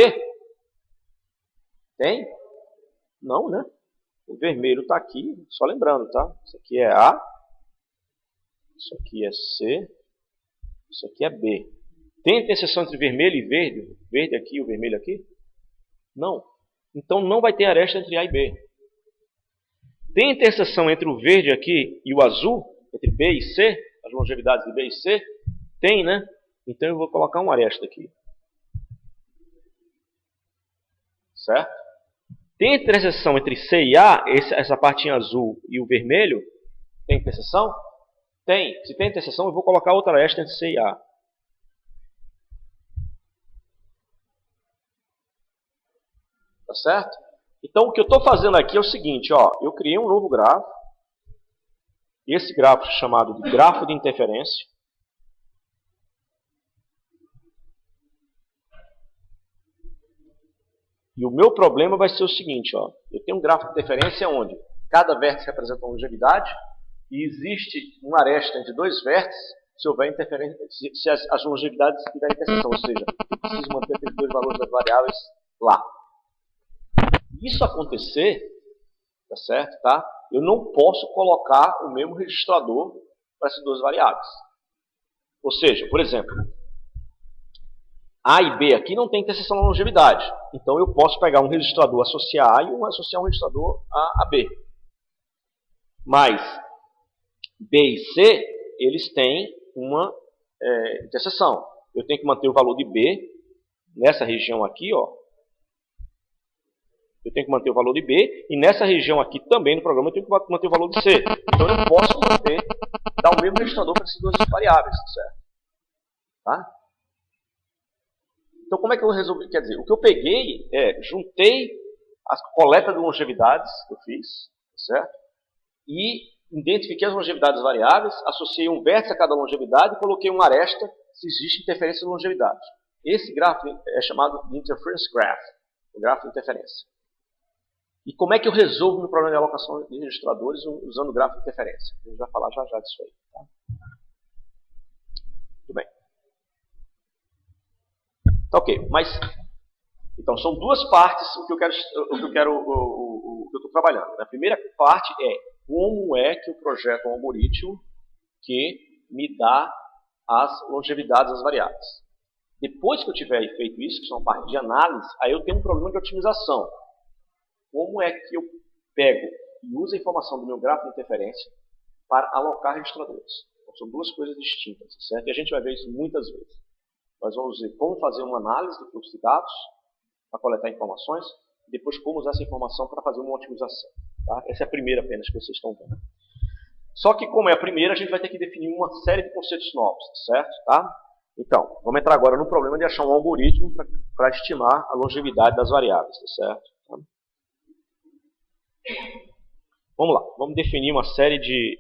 Tem? Não, né? O vermelho está aqui, só lembrando, tá? Isso aqui é A, isso aqui é C, isso aqui é B. Tem interseção entre vermelho e verde? Verde aqui e o vermelho aqui? Não. Então não vai ter aresta entre A e B. Tem interseção entre o verde aqui e o azul? Entre B e C? As longevidades de B e C? Tem, né? Então eu vou colocar uma aresta aqui. Certo? Tem interseção entre C e A, essa partinha azul e o vermelho? Tem interseção? Tem. Se tem interseção, eu vou colocar outra aresta entre C e A. Tá certo? Então, o que eu estou fazendo aqui é o seguinte, ó, eu criei um novo grafo. Esse grafo é chamado de grafo de interferência. E o meu problema vai ser o seguinte, ó, eu tenho um gráfico de interferência onde cada vértice representa uma longevidade e existe uma aresta entre dois vértices se houver interferência, se as longevidades tiverem interseção, ou seja, eu preciso manter aqueles dois valores das variáveis lá. Isso acontecer, tá certo, tá? Eu não posso colocar o mesmo registrador para essas duas variáveis. Ou seja, por exemplo, A e B aqui não tem interseção na longevidade. Então eu posso pegar um registrador associar A e associar um registrador a B. Mas B e C, eles têm uma interseção. Eu tenho que manter o valor de B nessa região aqui, ó. Eu tenho que manter o valor de B, e nessa região aqui também no programa eu tenho que manter o valor de C. Então eu não posso dar o mesmo registrador para essas duas variáveis, certo? Tá? Então como é que eu resolvi? Quer dizer, o que eu peguei juntei a coleta de longevidades que eu fiz, certo? E identifiquei as longevidades variáveis, associei um vértice a cada longevidade e coloquei uma aresta se existe interferência de longevidade. Esse gráfico é chamado de Interference Graph, o gráfico de interferência. E como é que eu resolvo o meu problema de alocação de registradores usando o gráfico de interferência? A gente vai falar já disso aí. Tá? Muito bem. Tá ok, mas então são duas partes o que eu estou trabalhando. A primeira parte é como é que eu projeto um algoritmo que me dá as longevidades das variáveis. Depois que eu tiver feito isso, que são a parte de análise, aí eu tenho um problema de otimização. Como é que eu pego e uso a informação do meu gráfico de interferência para alocar registradores? Então, são duas coisas distintas, certo? E a gente vai ver isso muitas vezes. Nós vamos ver como fazer uma análise do fluxo de dados para coletar informações e depois como usar essa informação para fazer uma otimização. Tá? Essa é a primeira apenas que vocês estão vendo. Só que como é a primeira, a gente vai ter que definir uma série de conceitos novos, certo? Tá? Então, vamos entrar agora no problema de achar um algoritmo para estimar a longevidade das variáveis, tá certo? Tá? Vamos lá, vamos definir uma série de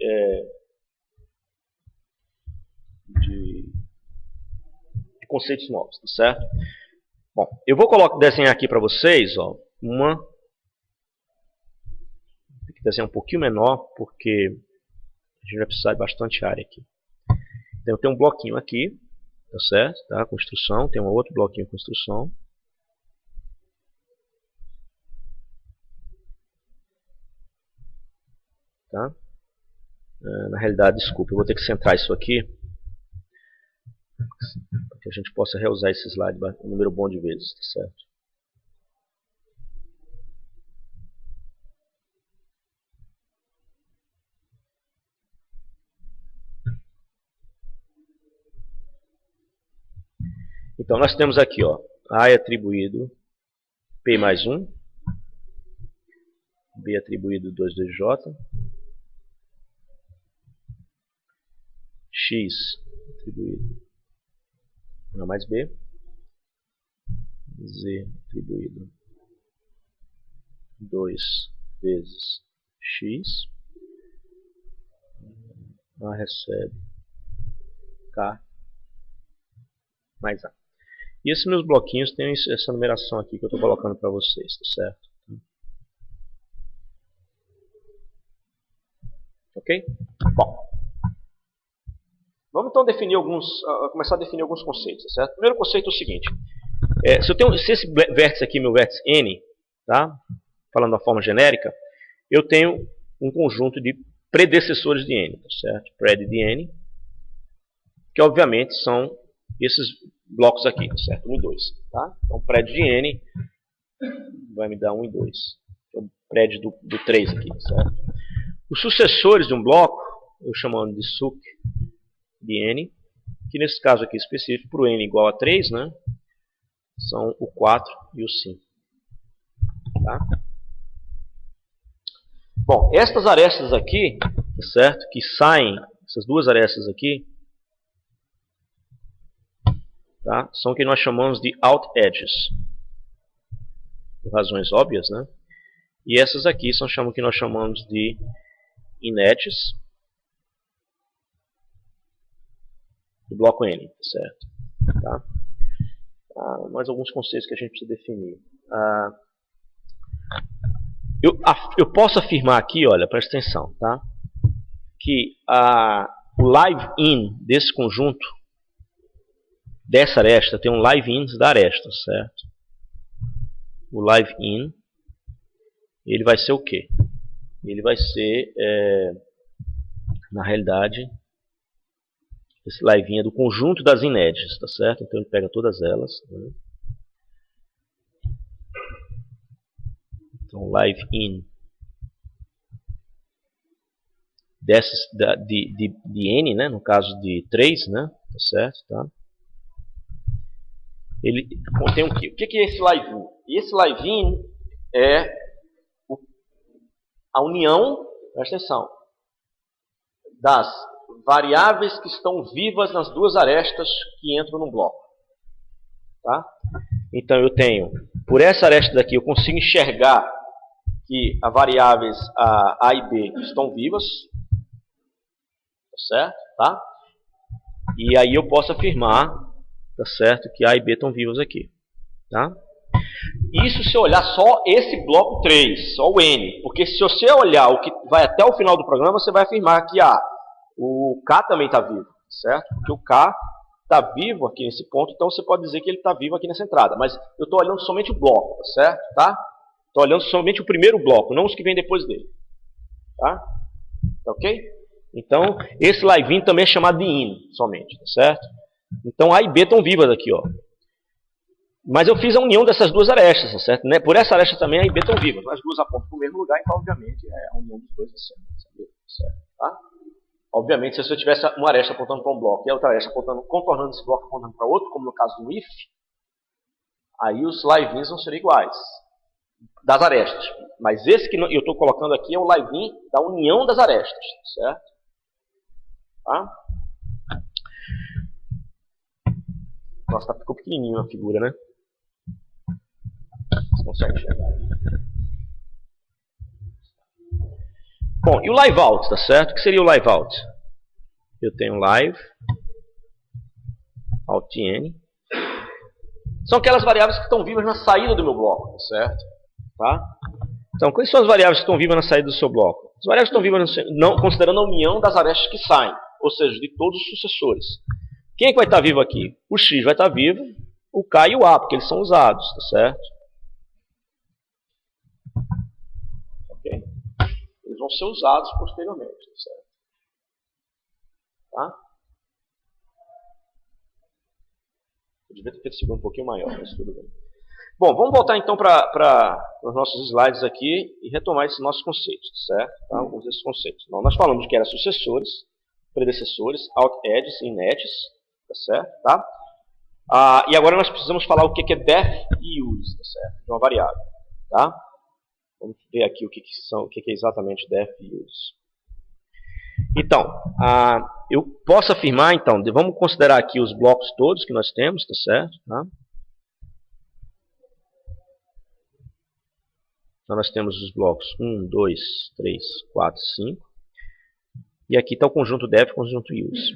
conceitos novos, tá certo? Bom, eu vou desenhar aqui para vocês, ó, tem que desenhar um pouquinho menor, porque a gente vai precisar de bastante área aqui. Então, eu tenho um bloquinho aqui, tá certo? Tá? Construção, tem um outro bloquinho de construção. Tá? Na realidade, desculpa, eu vou ter que centrar isso aqui para que a gente possa reusar esse slide um número bom de vezes, tá certo? Então nós temos aqui, ó, A é atribuído P mais 1, B é atribuído 2, 2J, X atribuído A mais B, Z atribuído 2 vezes X, A recebe K mais A. E esses meus bloquinhos têm essa numeração aqui que eu estou colocando para vocês, tá certo? Ok? Bom, vamos então definir começar a definir alguns conceitos, tá certo? O primeiro conceito é o seguinte: se esse vértice aqui é meu vértice N, tá? Falando da forma genérica, eu tenho um conjunto de predecessores de N, tá certo? Pred de N, que obviamente são esses blocos aqui, tá certo? 1 e 2, tá? Então, pred de N vai me dar 1 e 2. Então, pred do 3 aqui, tá certo? Os sucessores de um bloco, eu chamando de suc de N, que nesse caso aqui específico, para o N igual a 3, né? São o 4 e o 5. Tá? Bom, estas arestas aqui, tá certo? Que saem, essas duas arestas aqui, tá? São o que nós chamamos de out edges, por razões óbvias, né? E essas aqui são o que nós chamamos de in edges do bloco N, tá certo? Tá? Mais alguns conceitos que a gente precisa definir. Eu posso afirmar aqui, olha, presta atenção, tá? Que o live in desse conjunto, dessa aresta, tem um live in da aresta, certo? O live in, ele vai ser o quê? Ele vai ser, na realidade, esse live in é do conjunto das in-edges, tá certo? Então ele pega todas elas, né? Então, live in de N, né? No caso de 3, né? Tá certo? Tá? Ele contém o quê? O que é esse live in? Esse live in é a união, presta atenção, das variáveis que estão vivas nas duas arestas que entram no bloco. Tá? Então eu tenho, por essa aresta daqui, eu consigo enxergar que as variáveis A e B estão vivas, tá certo? Tá? E aí eu posso afirmar, tá certo, que A e B estão vivas aqui. Tá? Isso se eu olhar só esse bloco 3, só o N. Porque se você olhar o que vai até o final do programa, você vai afirmar que o K também está vivo, certo? Porque o K está vivo aqui nesse ponto, então você pode dizer que ele está vivo aqui nessa entrada. Mas eu estou olhando somente o bloco, tá certo? Tá? Estou olhando somente o primeiro bloco, não os que vêm depois dele. Tá? Tá ok? Então, esse live in também é chamado de in, somente, tá certo? Então, A e B estão vivas aqui, ó. Mas eu fiz a união dessas duas arestas, tá certo? Por essa aresta também A e B estão vivas. As duas apontam para o mesmo lugar, então, obviamente, a união dos dois é certo? Tá? Obviamente, se eu tivesse uma aresta apontando para um bloco e a outra aresta contornando esse bloco apontando para outro, como no caso do if, aí os live-ins vão ser iguais das arestas. Mas esse que eu estou colocando aqui é o live-in da união das arestas, certo? Tá? Nossa, ficou pequenininho a figura, né? Você consegue enxergar. Bom, e o live out, tá certo? O que seria o live out? Eu tenho live out n. São aquelas variáveis que estão vivas na saída do meu bloco, tá certo? Tá? Então, quais são as variáveis que estão vivas na saída do seu bloco? As variáveis que estão vivas, não, considerando a união das arestas que saem, ou seja, de todos os sucessores. Quem é que vai estar vivo aqui? O X vai estar vivo, o K e o A, porque eles são usados, tá certo? Ok? Eles vão ser usados posteriormente, tá certo? Tá? Eu devia ter feito esse um pouquinho maior, mas tudo bem. Bom, vamos voltar então para os nossos slides aqui e retomar esses nossos conceitos, certo? Tá? Alguns desses conceitos. Então, nós falamos que eram sucessores, predecessores, out edges e in edges, tá certo? Tá? E agora nós precisamos falar o que é def e use, tá certo? De uma variável, tá? Vamos ver aqui o que é exatamente def e use. Então, eu posso afirmar, então, vamos considerar aqui os blocos todos que nós temos, tá certo? Tá? Então, nós temos os blocos 1, 2, 3, 4, 5. E aqui está o conjunto def e o conjunto use.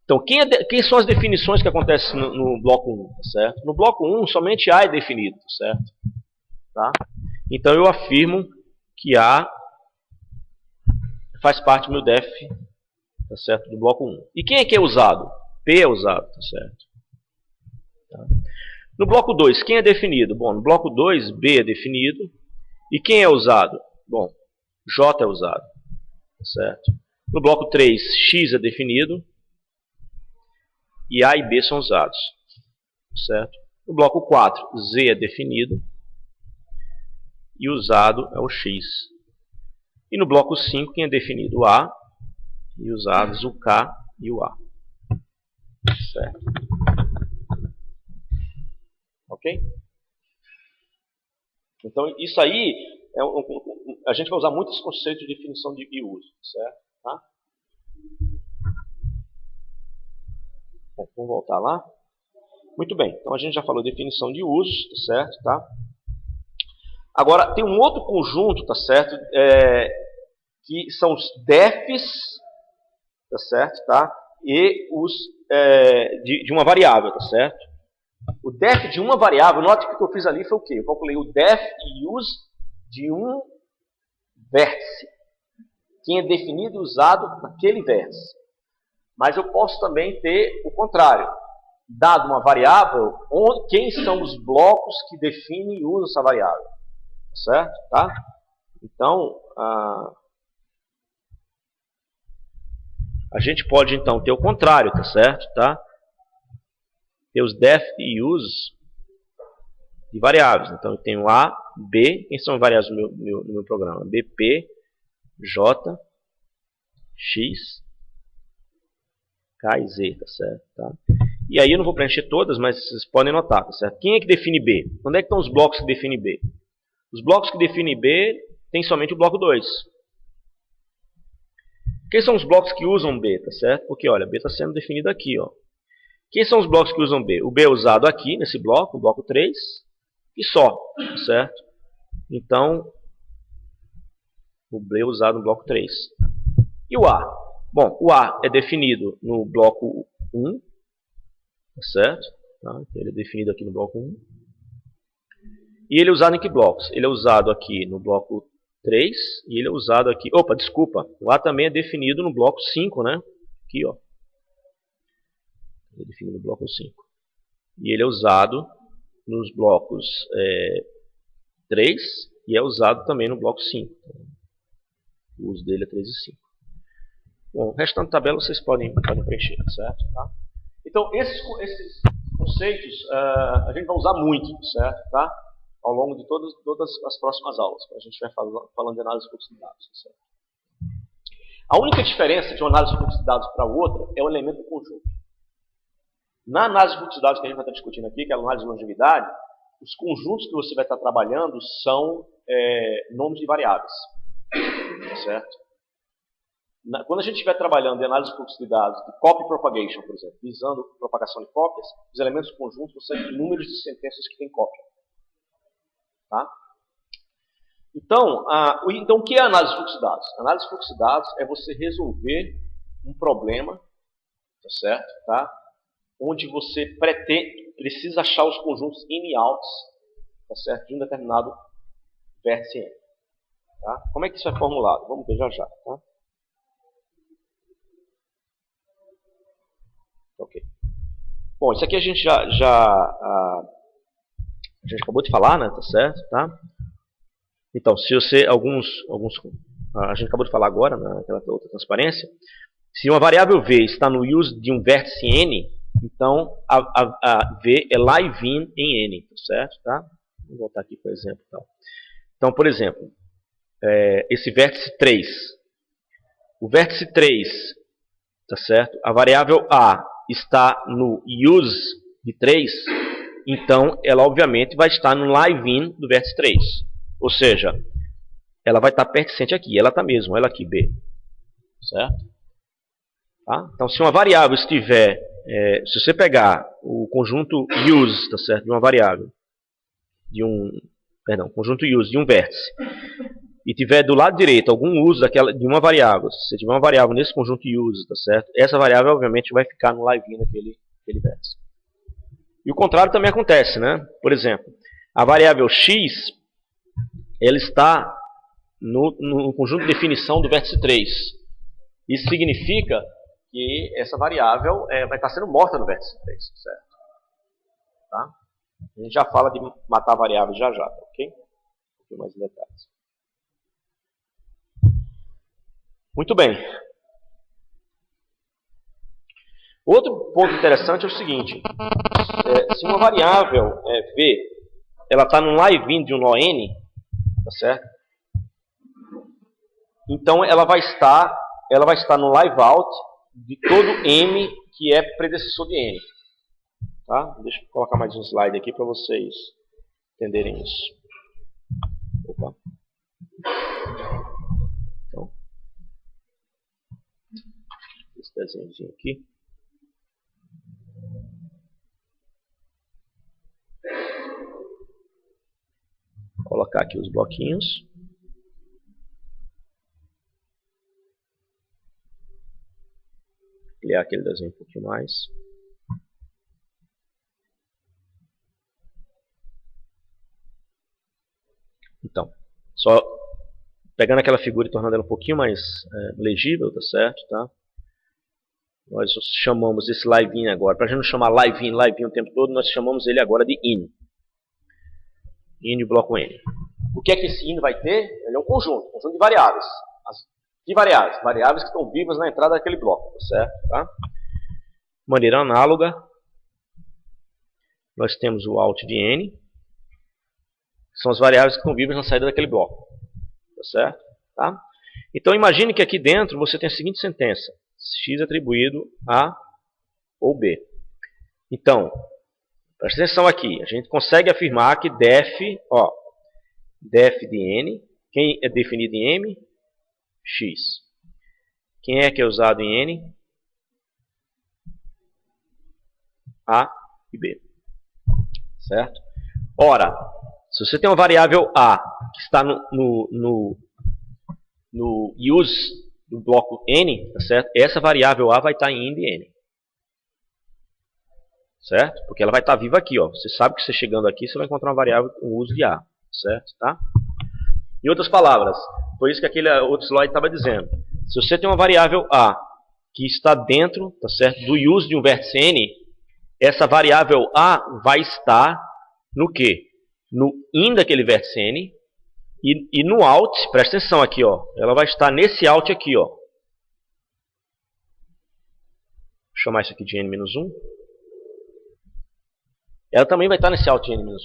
Então, quem são as definições que acontecem no bloco 1, tá certo? No bloco 1, somente A é definido, tá certo? Tá? Então, eu afirmo que A faz parte do meu def, tá certo? Do bloco 1. E quem é que é usado? P é usado, tá certo? Tá? No bloco 2, quem é definido? Bom, no bloco 2, B é definido. E quem é usado? Bom, J é usado, tá certo? No bloco 3, X é definido. E A e B são usados, certo? No bloco 4, Z é definido. E usado é o X. E no bloco 5, quem é definido? O A. E usados o K e o A. Certo? Ok? Então, isso aí, a gente vai usar muitos conceitos de definição e uso. Certo? Tá? Bom, vamos voltar lá. Muito bem. Então, a gente já falou de definição de usos. Certo? Tá? Agora, tem um outro conjunto, tá certo? Que são os defs, tá certo? Tá? E os de uma variável, tá certo? O def de uma variável, note que o que eu fiz ali foi o quê? Eu calculei o def e use de um vértice. Quem é definido e usado naquele vértice. Mas eu posso também ter o contrário. Dado uma variável, quem são os blocos que definem e usam essa variável. Certo? Tá? Então, a gente pode então ter o contrário, tá certo? Tá? Ter os def e use de variáveis. Então, eu tenho A, B, quem são variáveis no meu programa? BP, J, X, K e Z, tá certo? Tá? E aí eu não vou preencher todas, mas vocês podem notar, tá certo? Quem é que define B? Onde é que estão os blocos que definem B? Os blocos que definem B tem somente o bloco 2. Quem são os blocos que usam B, tá certo? Porque, olha, B está sendo definido aqui, ó. Quem são os blocos que usam B? O B é usado aqui, nesse bloco, o bloco 3, e só, tá certo? Então, o B é usado no bloco 3. E o A? Bom, o A é definido no bloco 1, tá certo? Tá? Então, ele é definido aqui no bloco 1. E ele é usado em que blocos? Ele é usado aqui no bloco 3 e ele é usado aqui... Opa, desculpa. O A também é definido no bloco 5, né? Aqui, ó. Ele é definido no bloco 5. E ele é usado nos blocos 3 e é usado também no bloco 5. O uso dele é 3 e 5. Bom, o restante da tabela vocês podem preencher, certo? Tá? Então, esses conceitos a gente vai usar muito, certo? Tá? Ao longo de todas as próximas aulas, quando a gente vai falando de análise de fluxo de dados. Certo? A única diferença de uma análise de fluxo de dados para outra é o elemento conjunto. Na análise de fluxo de dados que a gente vai estar discutindo aqui, que é a análise de longevidade, os conjuntos que você vai estar trabalhando são nomes de variáveis. Certo? Quando a gente estiver trabalhando em análise de fluxo de dados, de copy propagation, por exemplo, visando propagação de cópias, os elementos conjuntos vão ser números de sentenças que têm cópia. Tá? Então, o que é a análise de fluxo de dados? A análise de fluxo de dados é você resolver um problema, tá certo? Tá? Onde você precisa achar os conjuntos in e outs, tá certo? De um determinado vértice N. Tá? Como é que isso é formulado? Vamos ver já. Tá? Ok. Bom, isso aqui a gente a gente acabou de falar, né? Tá certo? Tá? Então, se você a gente acabou de falar agora, naquela outra transparência, se uma variável V está no use de um vértice N, então a V é live in em N, tá certo? Tá? Vou voltar aqui para o exemplo. Tá? Então, por exemplo, esse vértice 3. O vértice 3, tá certo? A variável A está no use de 3, então ela obviamente vai estar no live in do vértice 3. Ou seja, ela vai estar pertencente aqui. Ela está mesmo, ela aqui, B. Certo? Tá? Então, se uma variável estiver, se você pegar o conjunto use, tá certo, de uma variável, conjunto use de um vértice, e tiver do lado direito algum uso de uma variável, se você tiver uma variável nesse conjunto use, tá certo, essa variável obviamente vai ficar no live naquele vértice. E o contrário também acontece, né? Por exemplo, a variável x, ela está no conjunto de definição do vértice 3. Isso significa que essa variável vai estar sendo morta no vértice 3, certo? Tá? A gente já fala de matar variáveis já, tá, ok? Um pouquinho mais em detalhes. Muito bem. Outro ponto interessante é o seguinte. Se uma variável v, ela está no live-in de um nó n, tá certo? Então ela vai estar no live-out de todo m que é predecessor de n. Tá? Deixa eu colocar mais um slide aqui para vocês entenderem isso. Opa. Então, esse desenhozinho aqui. Vou colocar aqui os bloquinhos. Ampliar aquele desenho um pouquinho mais. Então, só pegando aquela figura e tornando ela um pouquinho mais legível, tá certo? Tá? Nós chamamos esse live-in agora, para a gente não chamar live-in o tempo todo, nós chamamos ele agora de in. In de bloco n. O que é que esse in vai ter? Ele é um conjunto de variáveis. Que variáveis? Variáveis que estão vivas na entrada daquele bloco, tá certo? Tá? De maneira análoga, nós temos o out de n, que são as variáveis que estão vivas na saída daquele bloco, tá certo? Tá? Então imagine que aqui dentro você tem a seguinte sentença: x atribuído a ou b. Então, presta atenção aqui, a gente consegue afirmar que def de n, quem é definido em m? X. Quem é que é usado em n? A e b. Certo? Ora, se você tem uma variável a que está no use do bloco n, tá certo? Essa variável a vai estar em de n. Certo? Porque ela vai estar viva aqui, ó. Você sabe que você chegando aqui, você vai encontrar uma variável com uso de a. Certo? Tá? Em outras palavras, foi isso que aquele outro slide estava dizendo. Se você tem uma variável a que está dentro, tá certo, do use de um vértice n, essa variável a vai estar no quê? No in daquele vértice n e no out, presta atenção aqui, ó, ela vai estar nesse out aqui, ó. Vou chamar isso aqui de n-1. Ela também vai estar nesse out de n-1.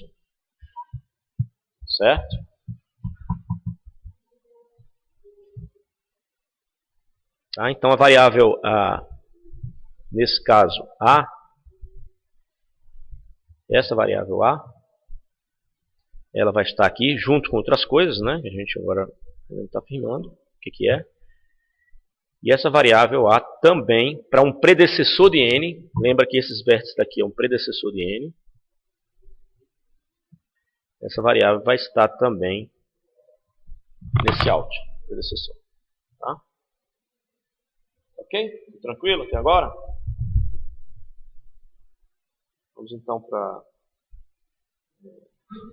Certo? Tá? Então a variável nesse caso a, essa variável a, ela vai estar aqui junto com outras coisas, né? Que a gente agora está afirmando o que é. E essa variável a também, para um predecessor de n, lembra que esses vértices daqui é um predecessor de n, essa variável vai estar também nesse out, predecessor. Tá? Ok? Tranquilo até agora? Vamos então para...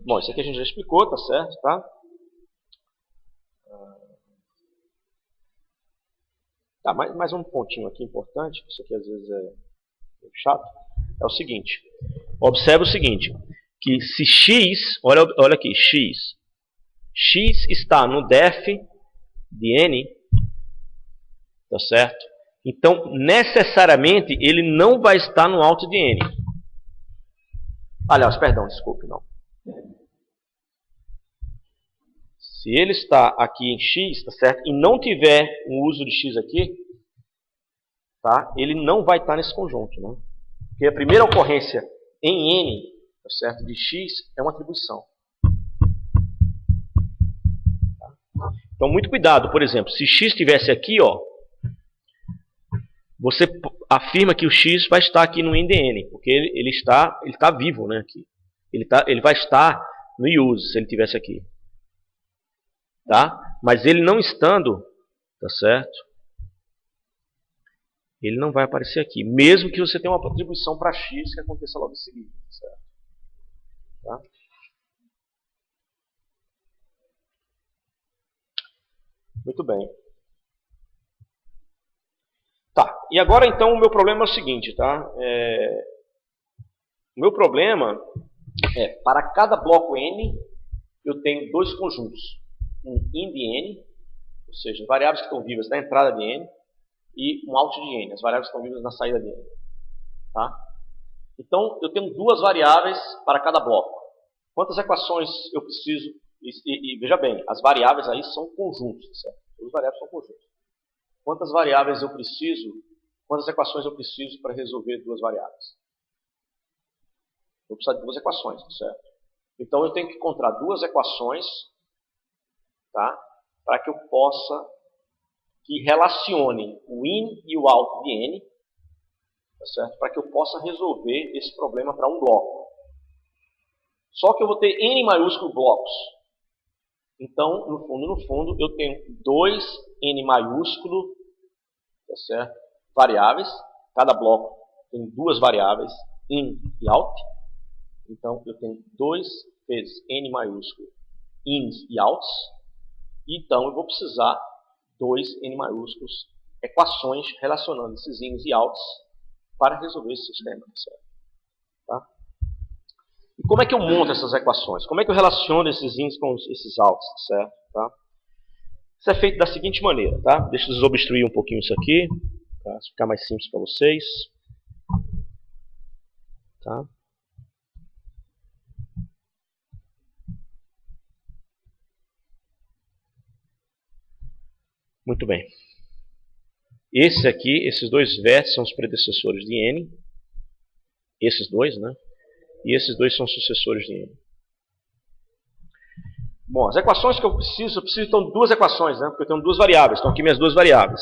Bom, isso aqui a gente já explicou, tá certo? Tá? Tá, mais um pontinho aqui importante, isso aqui às vezes é chato, é o seguinte. Observe o seguinte, que se x, olha aqui, x está no def de n, tá certo? Então, necessariamente, ele não vai estar no out de n. Aliás, perdão, desculpe, não. Se ele está aqui em x, tá certo? E não tiver um uso de x aqui, tá? Ele não vai estar nesse conjunto, né? Porque a primeira ocorrência em n, tá certo, de x é uma atribuição. Tá? Então, muito cuidado, por exemplo, se x estivesse aqui, ó, você afirma que o x vai estar aqui no INDN, porque ele está vivo, né, aqui. Ele vai estar no use, se ele estivesse aqui. Tá? Mas ele não estando, tá certo? Ele não vai aparecer aqui, mesmo que você tenha uma atribuição para x que aconteça logo em seguida. Certo? Tá? Muito bem. Tá, e agora então o meu problema é o seguinte, tá? O meu problema é, para cada bloco n, eu tenho dois conjuntos. Um in de n, ou seja, variáveis que estão vivas na entrada de n, e um out de n, as variáveis que estão vivas na saída de n. Tá? Então, eu tenho duas variáveis para cada bloco. Quantas equações eu preciso? E veja bem, as variáveis aí são conjuntos, certo? As variáveis são conjuntos. Quantas variáveis eu preciso, quantas equações eu preciso para resolver duas variáveis? Eu preciso de duas equações, certo? Então eu tenho que encontrar duas equações, tá? Para que eu possa, que relacionem o in e o out de n, tá certo? Para que eu possa resolver esse problema para um bloco. Só que eu vou ter n maiúsculo blocos. Então, no fundo, eu tenho dois n maiúsculo, tá certo? Variáveis. Cada bloco tem duas variáveis, in e out. Então, eu tenho 2 vezes n maiúsculo, ins e outs. Então, eu vou precisar 2 n maiúsculos, equações relacionando esses ins e outs para resolver esse sistema. Certo? Tá? E como é que eu monto essas equações? Como é que eu relaciono esses ins com esses outs? Certo? Tá? Isso é feito da seguinte maneira. Tá? Deixa eu desobstruir um pouquinho isso aqui, para ficar mais simples para vocês. Tá? Muito bem. Esse aqui, esses dois vértices são os predecessores de n. Esses dois, né? E esses dois são sucessores de n. Bom, as equações que eu preciso então de duas equações, né? Porque eu tenho duas variáveis. Estão aqui minhas duas variáveis.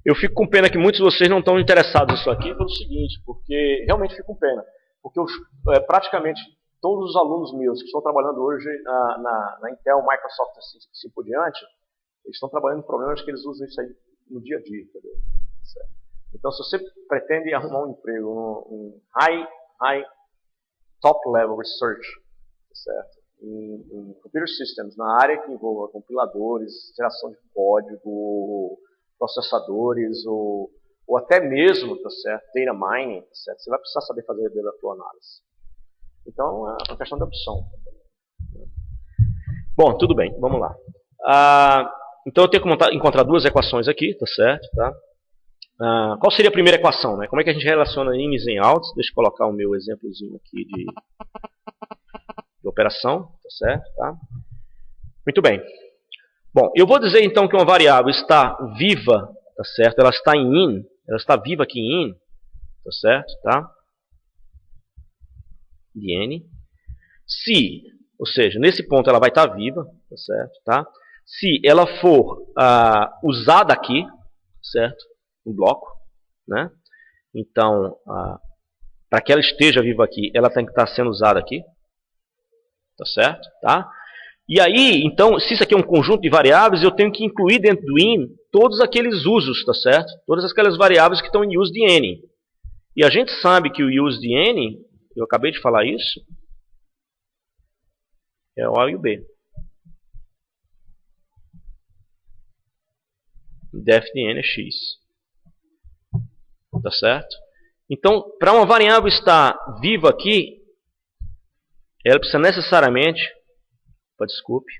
Eu fico com pena que muitos de vocês não estão interessados nisso aqui pelo seguinte, porque realmente fico com pena. Porque praticamente todos os alunos meus que estão trabalhando hoje na Intel, Microsoft e assim por diante, eles estão trabalhando em problemas que eles usam isso aí no dia a dia. Entendeu? Certo? Então, se você pretende arrumar um emprego em high top level research, certo? Em computer systems, na área que envolva compiladores, geração de código, processadores ou até mesmo, tá certo, data mining, tá certo? Você vai precisar saber fazer a tua análise. Então, é uma questão de opção. Bom, tudo bem, vamos lá. Então, eu tenho que encontrar duas equações aqui, tá certo? Tá? Qual seria a primeira equação? Né? Como é que a gente relaciona ins e outs? Deixa eu colocar o meu exemplozinho aqui de operação, tá certo? Tá? Muito bem. Bom, eu vou dizer então que uma variável está viva, tá certo? Ela está em in, ela está viva aqui em in, tá certo? Tá? De n. Se, ou seja, nesse ponto ela vai estar viva, tá certo? Tá? Se ela for usada aqui, certo? No bloco, né? Então, para que ela esteja viva aqui, ela tem que estar sendo usada aqui, tá certo? Tá? E aí, então, se isso aqui é um conjunto de variáveis, eu tenho que incluir dentro do in todos aqueles usos, tá certo? Todas aquelas variáveis que estão em use de n. E a gente sabe que o use de n, eu acabei de falar isso, é o A e o B. Def de n é x. Tá certo? Então, para uma variável estar viva aqui, ela precisa necessariamente, desculpe,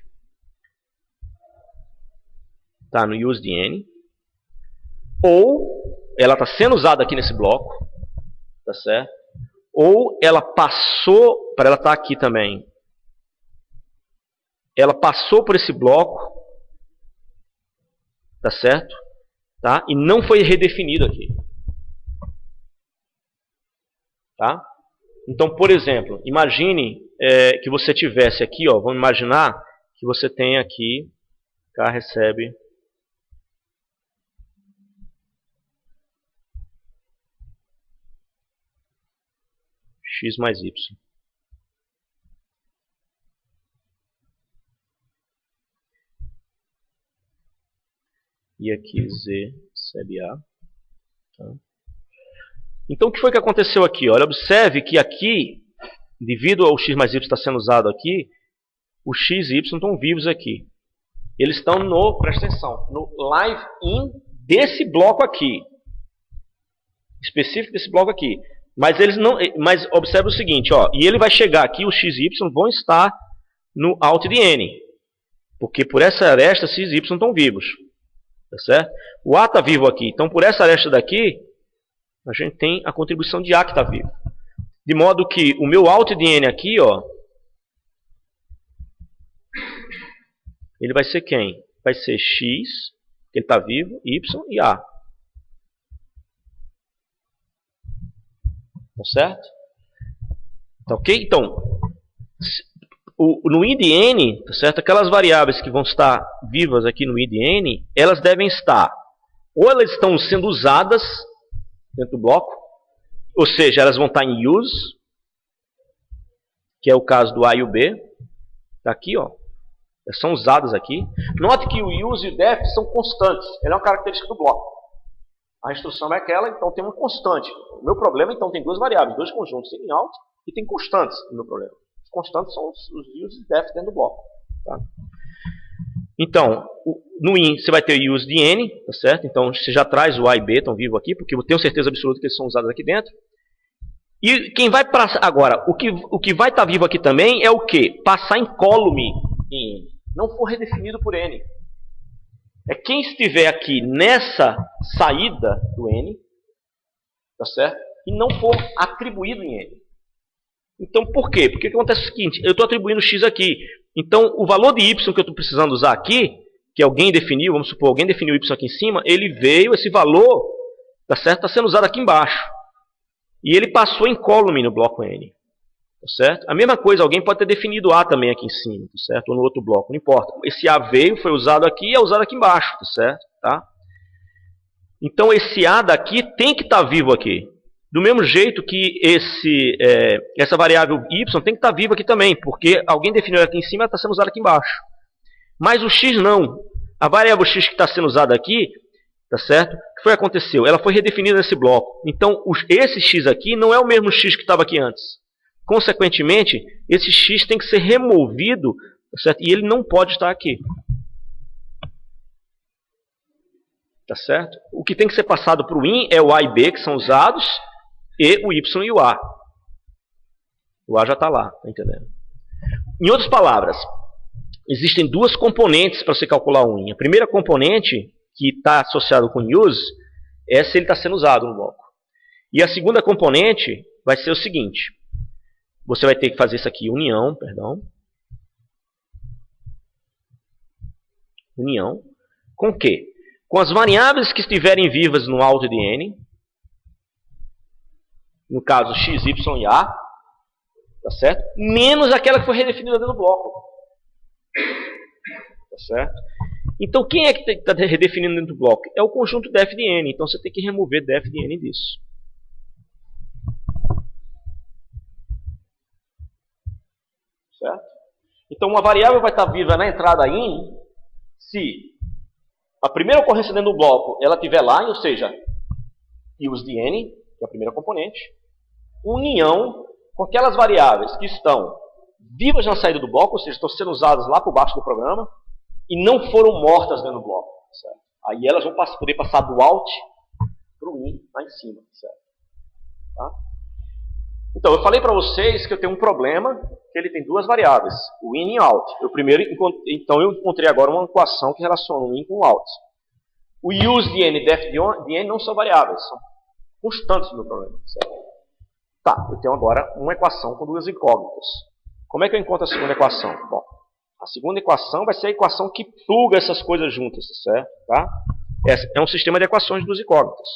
tá no use de n, ou ela está sendo usada aqui nesse bloco, tá certo? Ou ela passou, para ela estar aqui também, ela passou por esse bloco, tá certo? Tá? E não foi redefinido aqui. Tá? Então, por exemplo, imagine que você tivesse aqui, ó, vamos imaginar que você tem aqui K recebe X mais Y. E aqui Z recebe A. Tá? Então o que foi que aconteceu aqui? Olha, observe que aqui, devido ao X mais Y estar sendo usado aqui, o X e Y estão vivos aqui. Eles estão no, presta atenção, no live in desse bloco aqui. Específico desse bloco aqui. Mas eles não, mas observe o seguinte, ó, e ele vai chegar aqui, os X e Y vão estar no out de N. Porque por essa aresta, X e Y estão vivos. Tá certo? O A está vivo aqui. Então, por essa aresta daqui, a gente tem a contribuição de A que está vivo. De modo que o meu out de N aqui, ó, ele vai ser quem? Vai ser X, que ele está vivo, Y e A. Tá certo? Tá ok? Então, no id n, tá certo? Aquelas variáveis que vão estar vivas aqui no id n, elas devem estar, ou elas estão sendo usadas dentro do bloco, ou seja, elas vão estar em use, que é o caso do A e o B. Tá aqui, ó. Elas são usadas aqui. Note que o use e o def são constantes. Ela é uma característica do bloco. A instrução é aquela, então tem uma constante. O meu problema, então, tem duas variáveis, dois conjuntos em out e tem constantes no meu problema. Os constantes são os use e def dentro do bloco. Tá? Então, no in você vai ter o use de n, tá certo? Então você já traz o A e B, estão vivos aqui, porque eu tenho certeza absoluta que eles são usados aqui dentro. E quem vai passar agora, o que vai estar vivo aqui também é o que? Passar em column em n. Não for redefinido por n. É quem estiver aqui nessa saída do n, tá certo? E não for atribuído em n. Então, por quê? Porque acontece o seguinte, eu estou atribuindo x aqui. Então, o valor de y que eu estou precisando usar aqui, que alguém definiu, vamos supor, alguém definiu y aqui em cima, ele veio, esse valor, tá certo? Está sendo usado aqui embaixo. E ele passou em column no bloco n. Tá certo? A mesma coisa, alguém pode ter definido A também aqui em cima, tá certo? Ou no outro bloco, não importa. Esse A veio, foi usado aqui e é usado aqui embaixo, tá certo? Tá? Então, esse A daqui tem que estar vivo aqui. Do mesmo jeito que essa variável y tem que estar viva aqui também, porque alguém definiu aqui em cima e está sendo usada aqui embaixo. Mas o x não. A variável x que está sendo usada aqui, tá certo? O que foi que aconteceu? Ela foi redefinida nesse bloco. Então, esse x aqui não é o mesmo x que estava aqui antes. Consequentemente, esse x tem que ser removido, tá certo? E ele não pode estar aqui. Tá certo? O que tem que ser passado para o in é o A e B, que são usados, e o y e o A. O A já está lá, tá entendendo? Em outras palavras, existem duas componentes para você calcular o in. A primeira componente, que está associada com use, é se ele está sendo usado no bloco. E a segunda componente vai ser o seguinte. Você vai ter que fazer isso aqui, união, união, com o quê? Com as variáveis que estiverem vivas no out de n, no caso x, y e a, tá certo? Menos aquela que foi redefinida dentro do bloco. Tá certo? Então, quem é que está redefinindo dentro do bloco? É o conjunto def de n. Então, você tem que remover def de n disso. Certo? Então, uma variável vai estar viva na entrada in se a primeira ocorrência dentro do bloco ela estiver lá, ou seja, use de n, que é a primeira componente, união com aquelas variáveis que estão vivas na saída do bloco, ou seja, estão sendo usadas lá por baixo do programa, e não foram mortas dentro do bloco. Certo? Aí elas vão poder passar do out para o in lá em cima. Certo? Tá? Então, eu falei para vocês que eu tenho um problema, que ele tem duas variáveis, o in e o out. Então, eu encontrei agora uma equação que relaciona o in com o out. O use de n e def de n não são variáveis, são constantes no meu problema. Certo? Tá, eu tenho agora uma equação com duas incógnitas. Como é que eu encontro a segunda equação? Bom, a segunda equação vai ser a equação que pluga essas coisas juntas, certo? Tá? É um sistema de equações de duas incógnitas.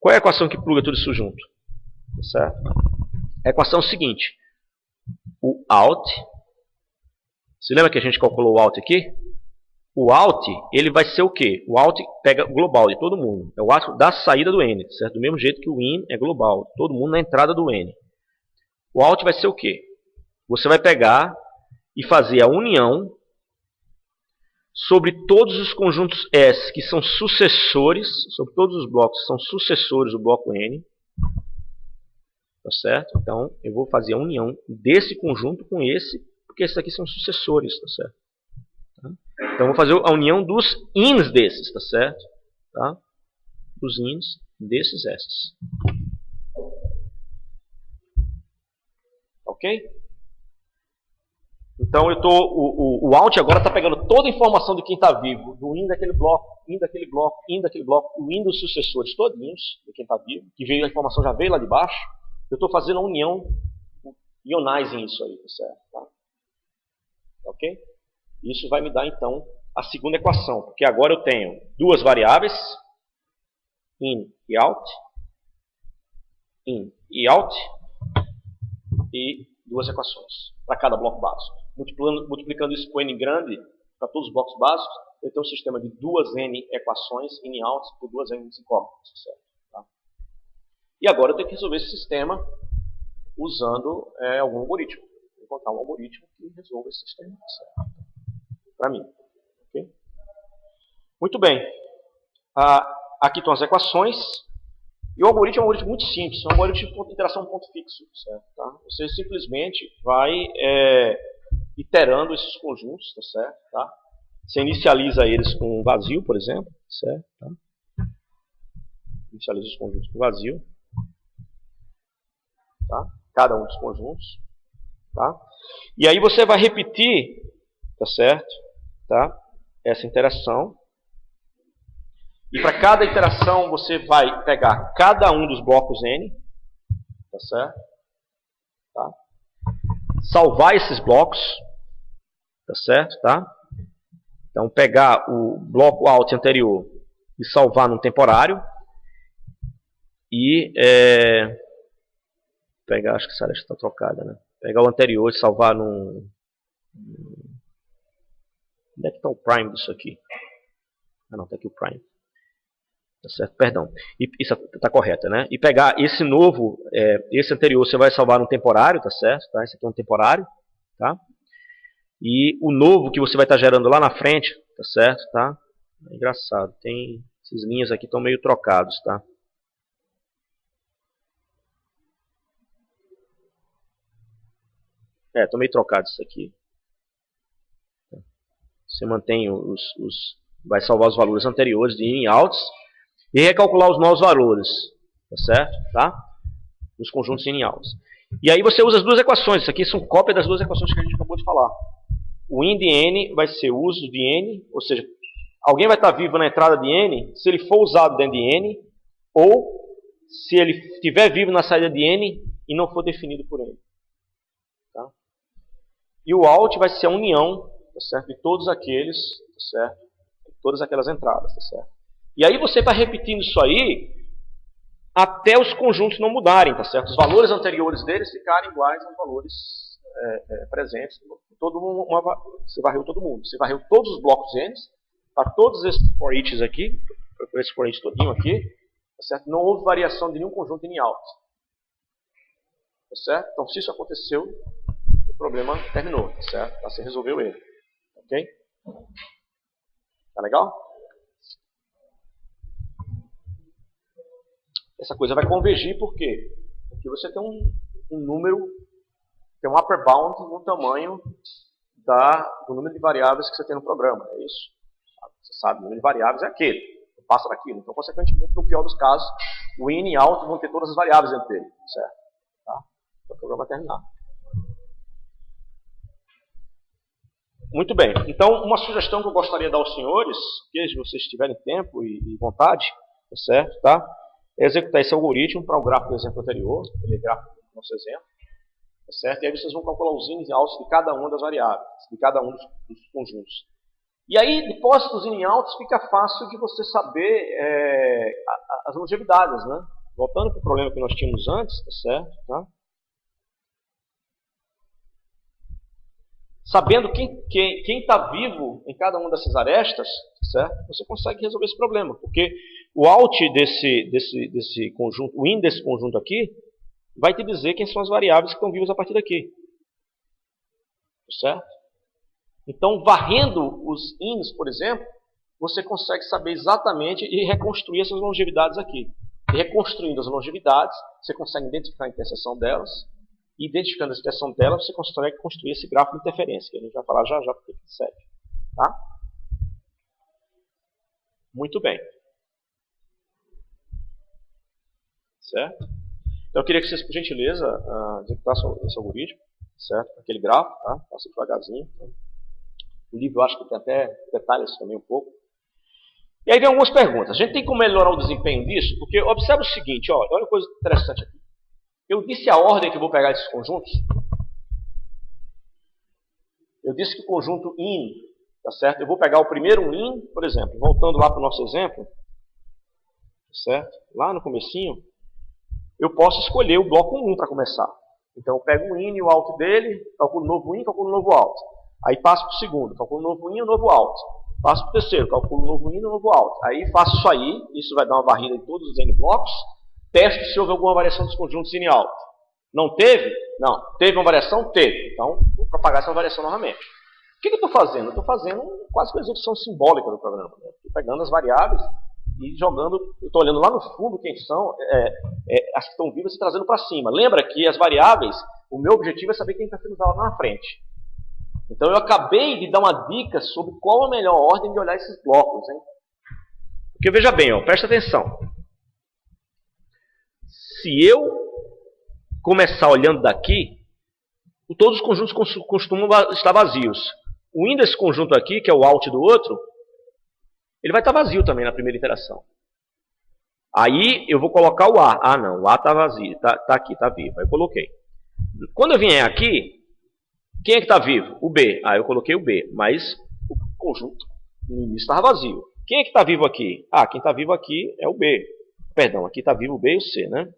Qual é a equação que pluga tudo isso junto? Certo? A equação é o seguinte. O out. Você lembra que a gente calculou o out aqui? o out, ele vai ser o quê? O out pega o global de todo mundo. É o out da saída do N, certo? Do mesmo jeito que o in é global. Todo mundo na entrada do N. O out vai ser o quê? Você vai pegar e fazer a união sobre todos os conjuntos S que são sucessores, sobre todos os blocos que são sucessores do bloco N. Tá certo? Então, eu vou fazer a união desse conjunto com esse, porque esses aqui são sucessores, tá certo? Tá? Então, eu vou fazer a união dos ins desses, tá certo? Tá? Dos ins desses S. Ok? Então, o out agora está pegando toda a informação de quem está vivo, do in daquele bloco, in daquele bloco, in daquele bloco, o in dos sucessores todinhos, de quem está vivo, que veio a informação já veio lá de baixo. Eu estou fazendo a união, ionizing isso aí, tá certo? Tá? Ok? Isso vai me dar, então, a segunda equação, porque agora eu tenho duas variáveis, in e out, e duas equações para cada bloco básico. Multiplicando isso por n grande, para todos os blocos básicos, eu tenho um sistema de duas n equações, in e out, por duas n incógnitas, certo? Tá? E agora eu tenho que resolver esse sistema usando algum algoritmo. Vou encontrar um algoritmo que resolva esse sistema, certo? Para mim. Okay? Muito bem. Aqui estão as equações. E o algoritmo é um algoritmo muito simples. É um algoritmo de interação ponto fixo. Certo? Tá? Você simplesmente vai iterando esses conjuntos. Tá certo? Tá? Você inicializa eles com vazio, por exemplo. Certo? Tá? Inicializa os conjuntos com vazio. Tá? Cada um dos conjuntos. Tá? E aí você vai repetir, tá certo? Tá? Essa interação. E para cada iteração você vai pegar cada um dos blocos N, tá certo? Tá? Salvar esses blocos, tá certo? Tá? Então pegar o bloco out anterior e salvar num temporário. E pegar, acho que essa área está trocada, né? Pegar o anterior e salvar num... Onde é que está o prime disso aqui? Ah não, está aqui o prime. Tá certo? Perdão. Isso está correto, né? E pegar esse novo, esse anterior você vai salvar num temporário, tá certo? Tá? Esse aqui é um temporário, tá? E o novo que você vai estar gerando lá na frente, tá certo? Tá? É engraçado, tem essas linhas aqui estão meio trocados, tá? Estão meio trocados isso aqui. Você mantém vai salvar os valores anteriores de in e outs e recalcular os novos valores, tá certo? Tá? Nos conjuntos in e outs. E aí você usa as duas equações. Isso aqui são cópia das duas equações que a gente acabou de falar. O in de n vai ser o uso de n, ou seja, alguém vai estar vivo na entrada de n se ele for usado dentro de n, ou se ele estiver vivo na saída de n e não for definido por n. Tá? E o out vai ser a união, tá certo? De todos aqueles, tá certo? De todas aquelas entradas, tá certo? E aí você vai repetindo isso aí até os conjuntos não mudarem, tá certo? Os valores anteriores deles ficarem iguais aos valores presentes. Você varreu todo mundo. Você varreu todos os blocos N, para todos esses for eachs aqui, para esse for each todinho aqui, tá certo? Não houve variação de nenhum conjunto in e out. Tá certo? Então, se isso aconteceu, o problema terminou, tá certo? Você resolveu ele. Ok? Tá legal? Essa coisa vai convergir por quê? Porque você tem um número, tem um upper bound no tamanho do número de variáveis que você tem no programa. É isso? Você sabe, o número de variáveis é aquele. Não passa daquilo. Então, consequentemente, no pior dos casos, o in e out vão ter todas as variáveis dentro dele. Certo? Tá? Então, o programa vai terminar. Muito bem. Então, uma sugestão que eu gostaria de dar aos senhores, se vocês tiverem tempo e vontade, tá certo? Tá? É executar esse algoritmo para o gráfico do exemplo anterior, aquele gráfico do nosso exemplo, tá certo? E aí vocês vão calcular os ins e outs de cada uma das variáveis, de cada um dos conjuntos. E aí, depois dos ins e outs, fica fácil de você saber as longevidades, né? Voltando para o problema que nós tínhamos antes, tá certo? Tá? sabendo quem está vivo em cada uma dessas arestas, certo? Você consegue resolver esse problema, porque o out desse conjunto, o in desse conjunto aqui, vai te dizer quem são as variáveis que estão vivas a partir daqui. Certo? Então, varrendo os ins, por exemplo, você consegue saber exatamente e reconstruir essas longevidades aqui. E reconstruindo as longevidades, você consegue identificar a interseção delas. E identificando a interseção delas, você consegue construir esse grafo de interferência, que a gente vai falar já porque que serve. Tá? Muito bem. Certo? Então, eu queria que vocês, por gentileza, executassem esse algoritmo, certo? Aquele grafo, tá? Passa devagarzinho. Tá? O livro, eu acho que tem até detalhes também um pouco. E aí vem algumas perguntas. A gente tem como melhorar o desempenho disso? Porque observa o seguinte, olha uma coisa interessante aqui. Eu disse a ordem que eu vou pegar esses conjuntos. Eu disse que o conjunto in, tá certo? Eu vou pegar o primeiro in, por exemplo, voltando lá para o nosso exemplo, certo? Lá no comecinho, eu posso escolher o bloco 1 para começar. Então eu pego o in e o out dele, calculo o novo in, calculo o novo out. Aí passo para o segundo, calculo o novo in e o novo out. Passo para o terceiro, calculo o novo in e o novo out. Aí faço isso aí, isso vai dar uma varrida em todos os n blocos. Testo se houve alguma variação dos conjuntos in e out. Não teve? Não. Teve uma variação? Teve. Então vou propagar essa variação novamente. O que eu estou fazendo? Eu estou fazendo quase uma execução simbólica do programa. Estou pegando as variáveis e jogando, eu estou olhando lá no fundo quem são as que estão vivas e trazendo para cima. Lembra que as variáveis, o meu objetivo é saber quem está sendo usado lá na frente. Então eu acabei de dar uma dica sobre qual a melhor ordem de olhar esses blocos. Hein? Porque veja bem, ó, presta atenção. Se eu começar olhando daqui, todos os conjuntos costumam estar vazios. O in desse conjunto aqui, que é o out do outro, ele vai estar vazio também na primeira iteração. Aí eu vou colocar o A. Ah, não, o A está vazio, está aqui, está vivo. Aí eu coloquei. Quando eu vier aqui, quem é que está vivo? O B. Ah, eu coloquei o B, mas o conjunto no início estava vazio. Quem é que está vivo aqui? Ah, quem está vivo aqui é o B. Perdão, aqui está vivo o B e o C, né?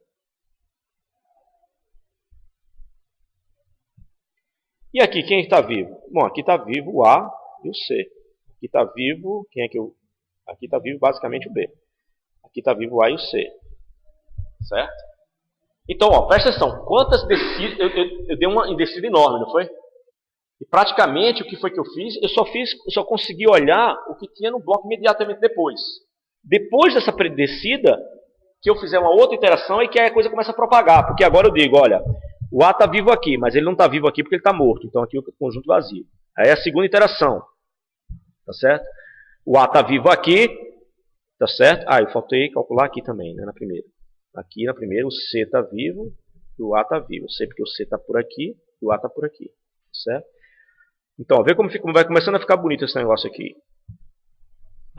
E aqui, quem é que está vivo? Bom, aqui está vivo o A e o C. Aqui está vivo, quem é que eu... Aqui está vivo basicamente o B. Aqui está vivo o A e o C. Certo? Então, ó, presta atenção. Quantas descidas... Eu dei uma descida enorme, não foi? E praticamente o que foi que eu fiz? Eu só consegui olhar o que tinha no bloco imediatamente depois. Depois dessa descida, que eu fizer uma outra iteração e que a coisa começa a propagar. Porque agora eu digo, olha, o A está vivo aqui, mas ele não está vivo aqui porque ele está morto. Então aqui o conjunto vazio. Aí é a segunda iteração. Tá certo? O A está vivo aqui. Tá certo? Ah, eu faltei calcular aqui também, né, na primeira. Aqui na primeira o C está vivo e o A está vivo. Eu sei porque o C está por aqui e o A está por aqui. Tá certo? Então, ó, vê como vai começando a ficar bonito esse negócio aqui.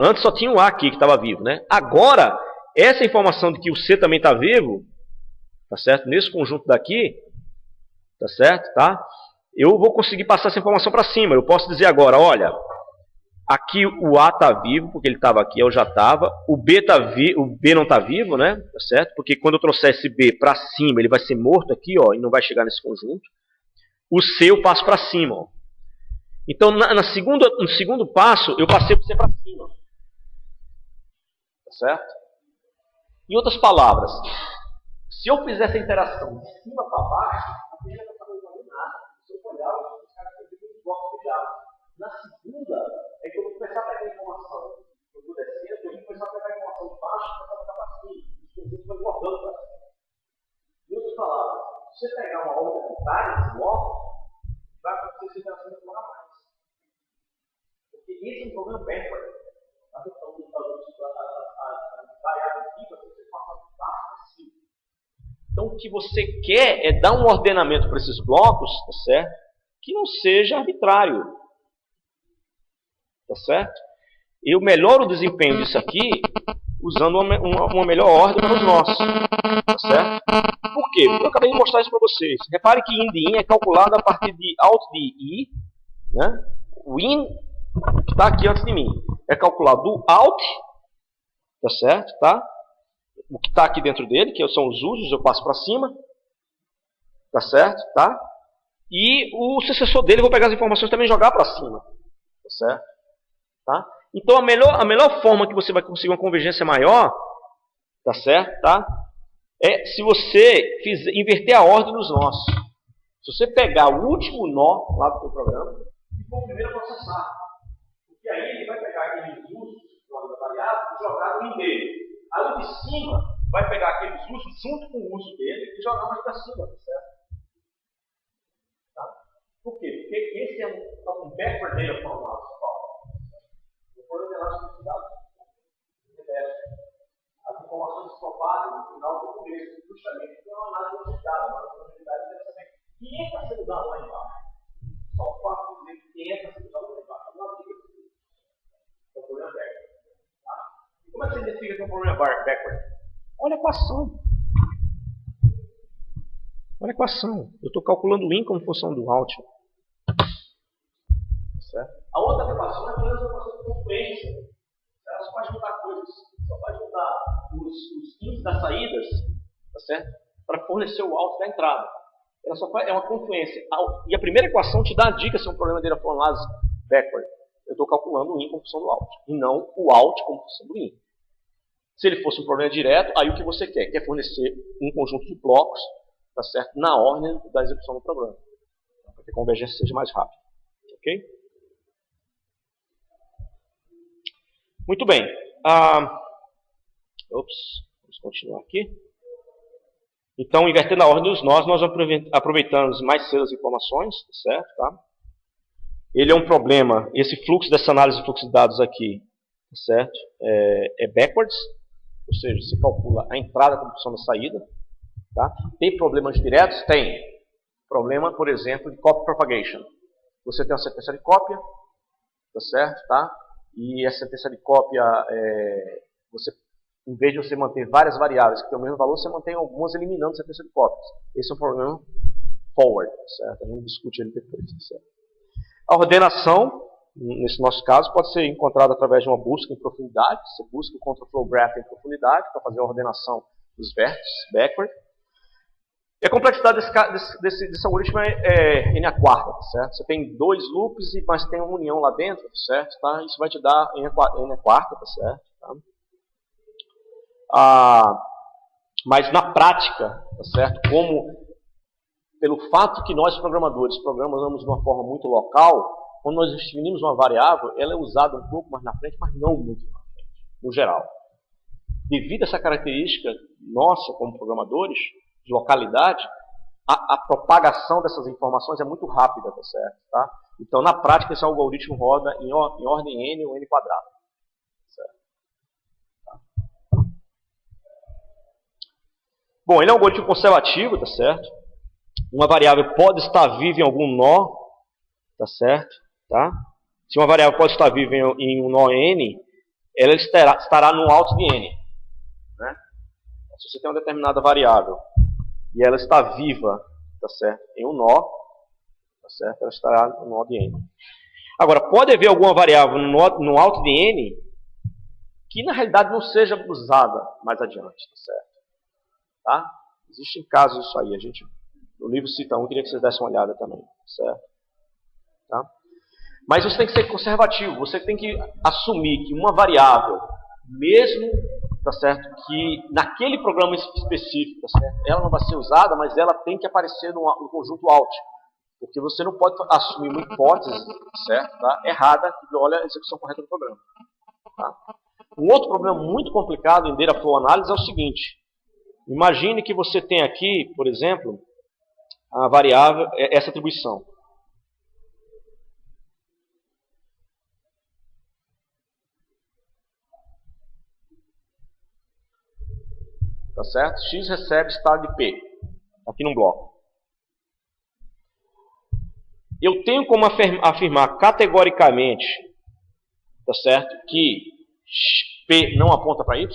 Antes só tinha o A aqui que estava vivo, né? Agora, essa informação de que o C também está vivo, tá certo? Nesse conjunto daqui, tá certo? Tá? Eu vou conseguir passar essa informação para cima. Eu posso dizer agora, olha, aqui o A está vivo, porque ele estava aqui, eu já estava. O B não está vivo, né? Tá certo? Porque quando eu trouxer esse B para cima, ele vai ser morto aqui, ó, e não vai chegar nesse conjunto. O C eu passo para cima, ó. Então, no segundo passo, eu passei o C para cima. Tá certo? Em outras palavras, se eu fizer essa interação de cima para baixo, a primeira não está fazendo nada. Se eu olhar, os caras têm um bloco criado. Na segunda, é que eu vou começar a pegar a informação. Eu vou descer, eu vou começar a pegar a informação de baixo e começar a pegar para cima. Os conjuntos vão engordando para cima. Em outras palavras, se você pegar uma ordem com vários blocos, vai acontecer essa interação de demorar mais. Porque esse é um problema backward. A questão dos variáveis vivas, você passa de baixo para cima. Então, o que você quer é dar um ordenamento para esses blocos, tá certo? Que não seja arbitrário. Tá certo? Eu melhoro o desempenho disso aqui usando uma melhor ordem para os nossos. Tá certo? Por quê? Eu acabei de mostrar isso para vocês. Repare que in de in é calculado a partir de out de i. Né? O in, que está aqui antes de mim, é calculado do out. Tá certo? Tá? O que está aqui dentro dele, que são os usos, eu passo para cima. Tá certo? Tá? e o sucessor dele, eu vou pegar as informações e também jogar para cima. Tá certo? Tá? Então, a melhor forma que você vai conseguir uma convergência maior, tá certo? Tá? É se você inverter a ordem dos nós. Se você pegar o último nó lá do seu programa e for o primeiro a processar. Porque aí ele vai pegar aqueles usos da variável e jogar no meio. Aí o de cima vai pegar aqueles usos junto com o uso dele e jogar mais para cima, tá certo? Tá? Por quê? Porque esse é um backward data format. O problema de elasticidade. As informações se propagam no final do começo, justamente porque é uma análise logicada, uma probabilidade de saber quem é que está sendo usado lá embaixo. Só o fato de dizer quem é que está sendo usado lá embaixo. Não diga que é um problema backward. Tá? E como é que você identifica que é um problema backward? Olha a equação. Olha a equação. Eu estou calculando o in como função do out. Certo? A outra equação é apenas uma equação de confluência. Ela só pode mudar coisas. Só pode mudar os ins das saídas, tá certo? Para fornecer o out da entrada. Ela só faz, é uma confluência. E a primeira equação te dá a dica se é um problema de análise backward. Eu estou calculando o in como função do out. E não o out como função do in. Se ele fosse um problema direto, aí o que você quer? Quer fornecer um conjunto de blocos, tá certo? Na ordem da execução do programa. Para que a convergência seja mais rápida. Ok? Muito bem. Vamos continuar aqui. Então, invertendo a ordem dos nós aproveitamos mais cedo as informações, certo? Tá? Ele é um problema, esse fluxo dessa análise de fluxo de dados aqui, certo? É backwards, ou seja, você calcula a entrada como função da saída. Tá? Tem problemas diretos? Tem. Problema, por exemplo, de copy propagation. Você tem uma sentença de cópia, tá certo? Tá? E essa sentença de cópia, em vez de você manter várias variáveis que têm o mesmo valor, você mantém algumas eliminando a sentença de cópias. Esse é um problema forward, certo? A gente discute ele depois, certo? A ordenação, nesse nosso caso, pode ser encontrada através de uma busca em profundidade. Você busca o control flow graph em profundidade para fazer a ordenação dos vértices, backward. E a complexidade desse algoritmo é n a quarta, certo? Você tem dois loops, mas tem uma união lá dentro, certo? Tá? Isso vai te dar n a quarta, tá certo? Tá? Mas na prática, tá certo? Como pelo fato que nós programadores programamos de uma forma muito local, quando nós definimos uma variável, ela é usada um pouco mais na frente, mas não muito na frente, no geral. Devido a essa característica nossa como programadores, de localidade, a propagação dessas informações é muito rápida, tá certo? Tá? Então, na prática, esse algoritmo roda em ordem n ou n quadrado. Certo? Tá? Bom, ele é um algoritmo conservativo, tá certo? Uma variável pode estar viva em algum nó, tá certo? Tá? Se uma variável pode estar viva em um nó n, ela estará no alto de n. Né? Se você tem uma determinada variável e ela está viva, tá certo? Em um nó, tá certo? Ela estará no nó de n. Agora, pode haver alguma variável no alto de n que na realidade não seja usada mais adiante, tá certo? Tá? Existem casos disso aí. O livro cita um, queria que vocês dessem uma olhada também, certo? Tá? Mas você tem que ser conservativo. Você tem que assumir que uma variável, mesmo, tá certo, que naquele programa específico, tá certo, ela não vai ser usada, mas ela tem que aparecer no conjunto alt. Porque você não pode assumir uma hipótese, certo, tá, errada que viola a execução correta do programa. Tá? Um outro problema muito complicado em Data Flow Analysis é o seguinte. Imagine que você tem aqui, por exemplo, a variável, essa atribuição. Tá certo? X recebe estado de P, aqui num bloco. Eu tenho como afirmar categoricamente, tá certo, que P não aponta para Y?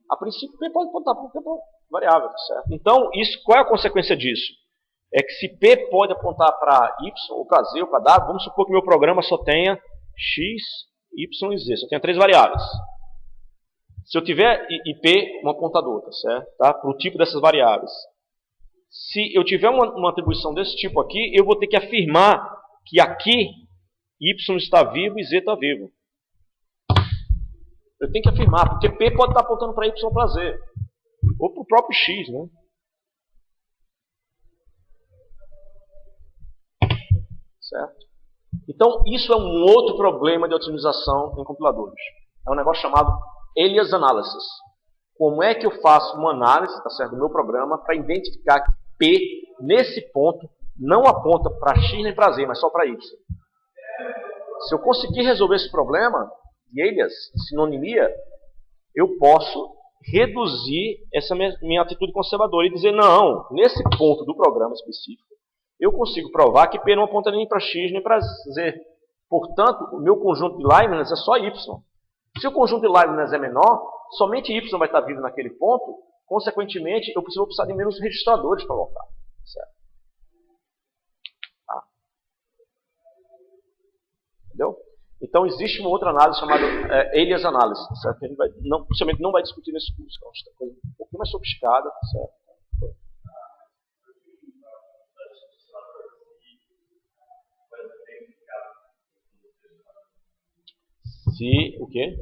A princípio, P pode apontar para qualquer variável, tá certo? Então, qual é a consequência disso? É que se P pode apontar para Y, ou para Z, ou para W, vamos supor que meu programa só tenha X, Y e Z, só tenha 3 variáveis. Se eu tiver IP, um apontador, tá certo? Tá? Para o tipo dessas variáveis. Se eu tiver uma atribuição desse tipo aqui, eu vou ter que afirmar que aqui y está vivo e z está vivo. Eu tenho que afirmar, porque P pode estar apontando para y ou para z. Ou para o próprio x, né? Certo? Então, isso é um outro problema de otimização em compiladores. É um negócio chamado alias analysis. Como é que eu faço uma análise, tá certo, do meu programa para identificar que P, nesse ponto, não aponta para x nem para z, mas só para y. Se eu conseguir resolver esse problema de alias, de sinonimia, eu posso reduzir essa minha atitude conservadora e dizer, não, nesse ponto do programa específico, eu consigo provar que P não aponta nem para x nem para z. Portanto, o meu conjunto de Leibniz é só y. Se o conjunto de Leibniz é menor, somente y vai estar vivo naquele ponto, consequentemente, eu vou precisar de menos registradores para voltar. Certo? Tá. Entendeu? Então, existe uma outra análise chamada alias analysis, certo? A gente possivelmente não vai discutir nesse curso, é uma coisa um pouquinho mais sofisticada, certo? Se o quê?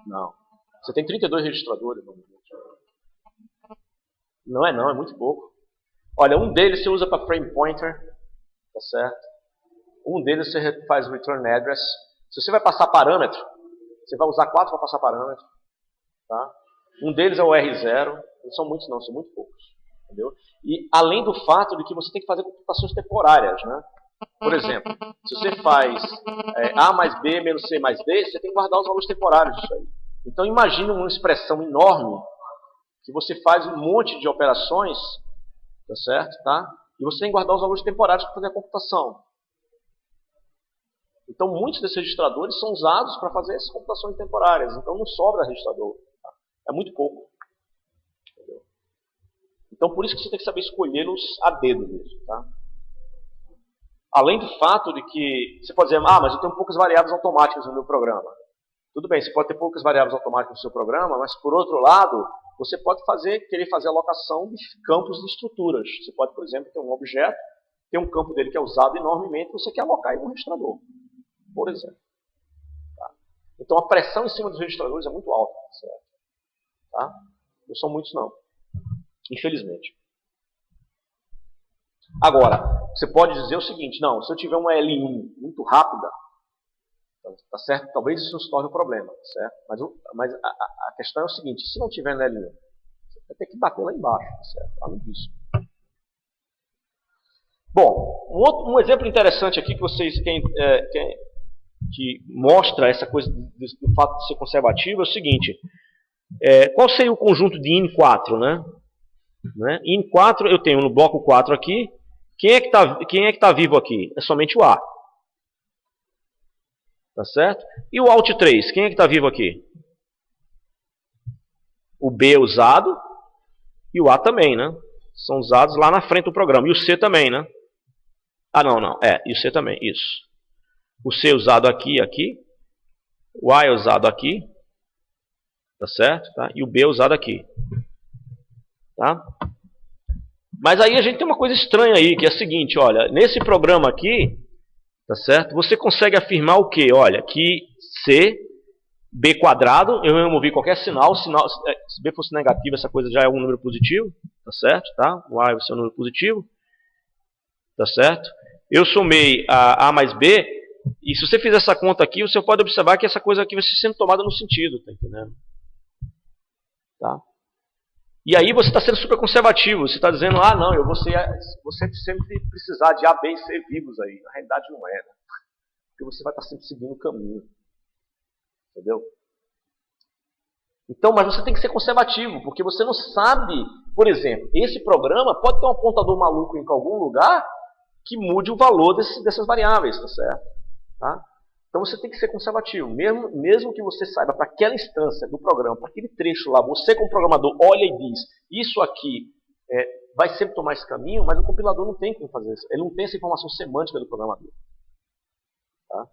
Não. Você tem 32 registradores. Não, é muito pouco. Olha, um deles você usa para frame pointer, tá certo? Um deles você faz return address. Se você vai passar parâmetro, você vai usar 4 para passar parâmetro, tá? Um deles é o R0. Não são muitos não, são muito poucos. Entendeu? E além do fato de que você tem que fazer computações temporárias, né? Por exemplo, se você faz A mais B menos C mais D, você tem que guardar os valores temporários disso aí. Então imagine uma expressão enorme que você faz um monte de operações, tá certo? Tá? E você tem que guardar os valores temporários para fazer a computação. Então muitos desses registradores são usados para fazer essas computações temporárias. Então não sobra registrador. Tá? É muito pouco. Entendeu? Então por isso que você tem que saber escolhê-los a dedo mesmo. Tá? Além do fato de que você pode dizer, mas eu tenho poucas variáveis automáticas no meu programa. Tudo bem, você pode ter poucas variáveis automáticas no seu programa, mas por outro lado, você pode querer fazer alocação de campos de estruturas. Você pode, por exemplo, ter um objeto, ter um campo dele que é usado enormemente, você quer alocar em um registrador, por exemplo. Tá? Então a pressão em cima dos registradores é muito alta. Certo? Tá? Não são muitos não, infelizmente. Agora, você pode dizer o seguinte, não, se eu tiver uma L1 muito rápida, tá certo? Talvez isso não se torne um problema, certo? Mas a questão é o seguinte, se não tiver na L1, você vai ter que bater lá embaixo, certo? Lá no disco. Bom, um exemplo interessante aqui que vocês que mostra essa coisa do fato de ser conservativo é o seguinte, qual seria o conjunto de in4, né? In4 eu tenho no bloco 4 aqui. Quem é que tá vivo aqui? É somente o A. Tá certo? E o Alt 3, quem é que está vivo aqui? O B é usado e o A também, né? São usados lá na frente do programa. E o C também, né? Não. E o C também, isso. O C é usado aqui e aqui. O A é usado aqui. Tá certo? Tá? E o B é usado aqui. Tá? Mas aí a gente tem uma coisa estranha aí, que é a seguinte, olha, nesse programa aqui, tá certo? Você consegue afirmar o quê? Olha, que C, B quadrado, eu removi qualquer sinal, se B fosse negativo, essa coisa já é um número positivo, tá certo? Tá? O A vai ser um número positivo, tá certo? Eu somei a mais B, e se você fizer essa conta aqui, você pode observar que essa coisa aqui vai ser sempre tomada no sentido, tá entendendo? Tá? E aí você está sendo super conservativo. Você está dizendo, não, eu vou sempre precisar de A, B e C vivos aí. Na realidade não é, né? Porque você vai estar sempre seguindo o caminho. Entendeu? Então, mas você tem que ser conservativo, porque você não sabe, por exemplo, esse programa pode ter um apontador maluco em algum lugar que mude o valor dessas variáveis, tá certo? Tá? Então você tem que ser conservativo, mesmo que você saiba para aquela instância do programa, para aquele trecho lá, você como programador olha e diz, isso aqui vai sempre tomar esse caminho, mas o compilador não tem como fazer isso, ele não tem essa informação semântica do programador. Tá?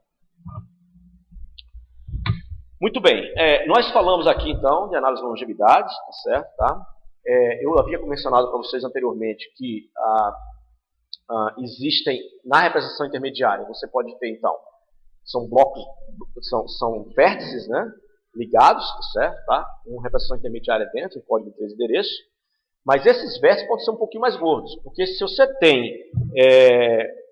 Muito bem, nós falamos aqui então de análise de longevidade, tá certo? Tá? Eu havia mencionado para vocês anteriormente que existem, na representação intermediária, você pode ter então, são blocos, são vértices, né, ligados, tá certo? Tá? Uma representação intermediária dentro, um código de 3 endereços, mas esses vértices podem ser um pouquinho mais gordos, porque se você tem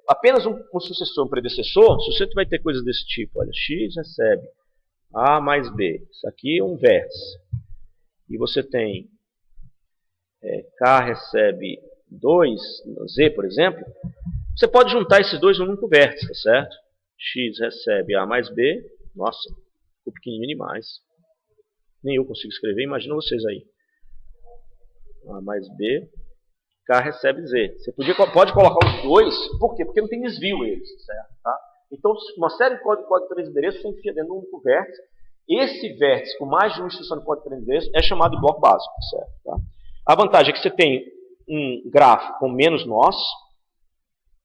apenas um sucessor e um predecessor, se você vai ter coisas desse tipo, olha, x recebe A mais B, isso aqui é um vértice, e você tem K recebe 2, Z, por exemplo, você pode juntar esses dois num único vértice, tá certo? X recebe A mais B, nossa, ficou pequenininho demais, nem eu consigo escrever, imagina vocês aí. A mais B, K recebe Z. Você pode colocar os dois, por quê? Porque não tem desvio eles, certo? Tá? Então, uma série de código de 3 endereços você enfia dentro de um único vértice. Esse vértice com mais de uma instrução de código de 3 endereços é chamado de bloco básico, certo? Tá? A vantagem é que você tem um grafo com menos nós,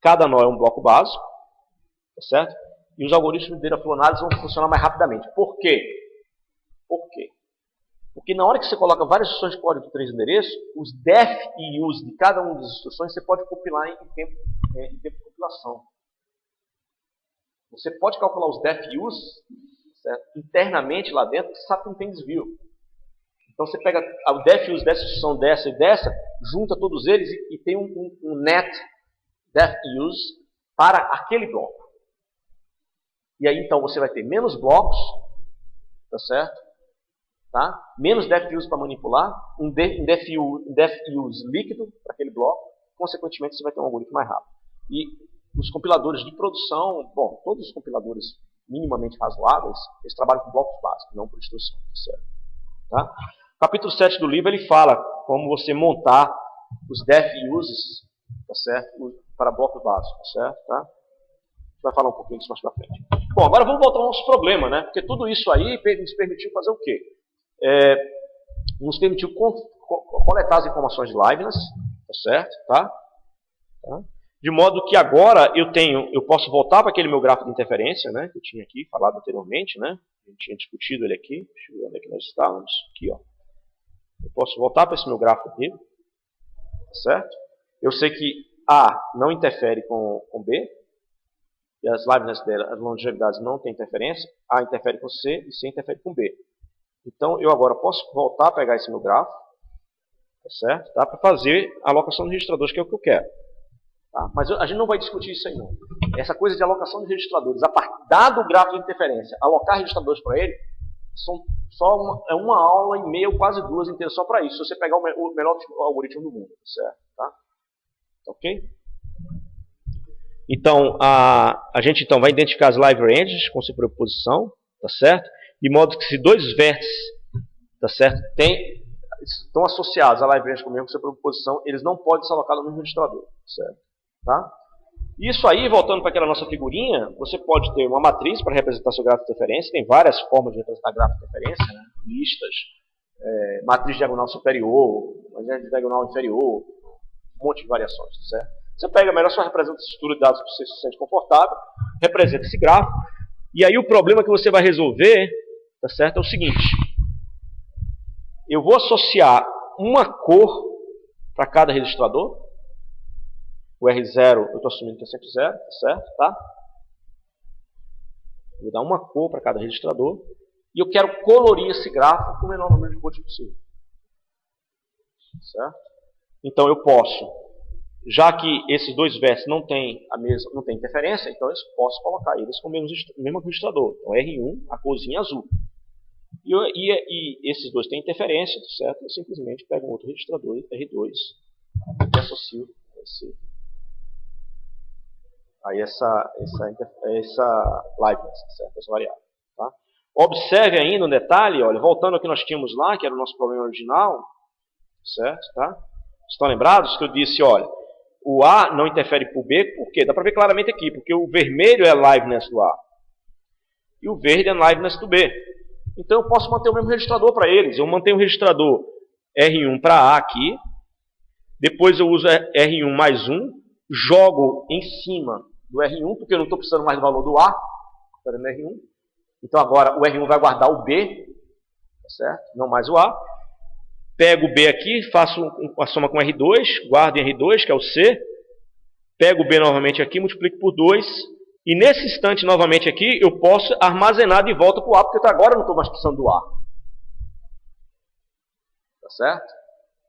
cada nó é um bloco básico, tá certo? E os algoritmos de data flow analysis vão funcionar mais rapidamente. Por quê? Por quê? Porque na hora que você coloca várias instruções de código de 3 endereços, os def e use de cada uma das instruções você pode compilar em tempo de compilação. Você pode calcular os def e use, certo? Internamente lá dentro, você sabe que não tem desvio. Então você pega o def e use dessa instrução, dessa e dessa, junta todos eles e tem um net def e use para aquele bloco. E aí então você vai ter menos blocos, tá certo? Tá? Menos def use para manipular, um def use líquido para aquele bloco, consequentemente você vai ter um algoritmo mais rápido. E os compiladores de produção, bom, todos os compiladores minimamente razoáveis, eles trabalham com blocos básicos, não por instrução, certo? Tá? Capítulo 7 do livro ele fala como você montar os def uses, tá certo? Para blocos básicos, certo? Tá? A gente vai falar um pouquinho disso mais para frente. Bom, agora vamos voltar ao nosso problema, né? Porque tudo isso aí nos permitiu fazer o quê? Nos permitiu coletar as informações de Leibniz, tá certo? Tá? De modo que agora eu posso voltar para aquele meu gráfico de interferência, né? Que eu tinha aqui falado anteriormente, né? A gente tinha discutido ele aqui. Deixa eu ver onde é que nós estávamos. Aqui, ó. Eu posso voltar para esse meu gráfico aqui, tá certo? Eu sei que A não interfere com B, e as Leibniz dela, as longevidades não têm interferência. A interfere com C e C interfere com B. Então, eu agora posso voltar a pegar esse meu gráfico, tá certo? Tá? Para fazer a alocação de registradores, que é o que eu quero. Tá? Mas a gente não vai discutir isso aí, não. Essa coisa de alocação de registradores, dado o gráfico de interferência, alocar registradores para ele, é uma aula e meia, ou quase duas inteiras só para isso, se você pegar o melhor algoritmo do mundo, certo? Tá? Ok? Então, a gente então vai identificar as live ranges com superposição, tá certo? De modo que se dois vértices, tá certo, estão associados à live range com a mesma superposição, eles não podem ser alocados no mesmo registrador, certo? Tá? Isso aí, voltando para aquela nossa figurinha, você pode ter uma matriz para representar seu gráfico de interferência, tem várias formas de representar gráfico de interferência, né? Listas, matriz diagonal superior, matriz diagonal inferior, um monte de variações, tá certo? Você pega melhor sua estrutura de dados que você se sente confortável, representa esse gráfico, e aí o problema que você vai resolver, tá certo, é o seguinte: eu vou associar uma cor para cada registrador. O R0 eu estou assumindo que é sempre 0, tá certo? Tá? Vou dar uma cor para cada registrador. E eu quero colorir esse gráfico com o menor número de cores possível. Certo? Então eu posso, já que esses dois vértices não têm interferência, então eu posso colocar eles com o mesmo registrador. Então R1, a corzinha azul. E esses dois têm interferência, certo? Eu simplesmente pego um outro registrador, R2, e associo essa Leibniz, certo? Essa variável. Tá? Observe ainda um detalhe, olha, voltando ao que nós tínhamos lá, que era o nosso problema original, certo? Tá? Estão lembrados que eu disse, olha, o A não interfere por B, por quê? Dá para ver claramente aqui, porque o vermelho é Leibniz do A e o verde é Leibniz do B. Então eu posso manter o mesmo registrador para eles. Eu mantenho o registrador R1 para A aqui, depois eu uso R1 mais 1, jogo em cima do R1, porque eu não estou precisando mais do valor do A, estou no R1, Então agora o R1 vai guardar o B, tá certo? Não mais o A. Pego o B aqui, faço a soma com R2, guardo em R2, que é o C. Pego o B novamente aqui, multiplico por 2. E nesse instante, novamente aqui, eu posso armazenar de volta para o A, porque agora eu não estou mais precisando do A. Tá certo?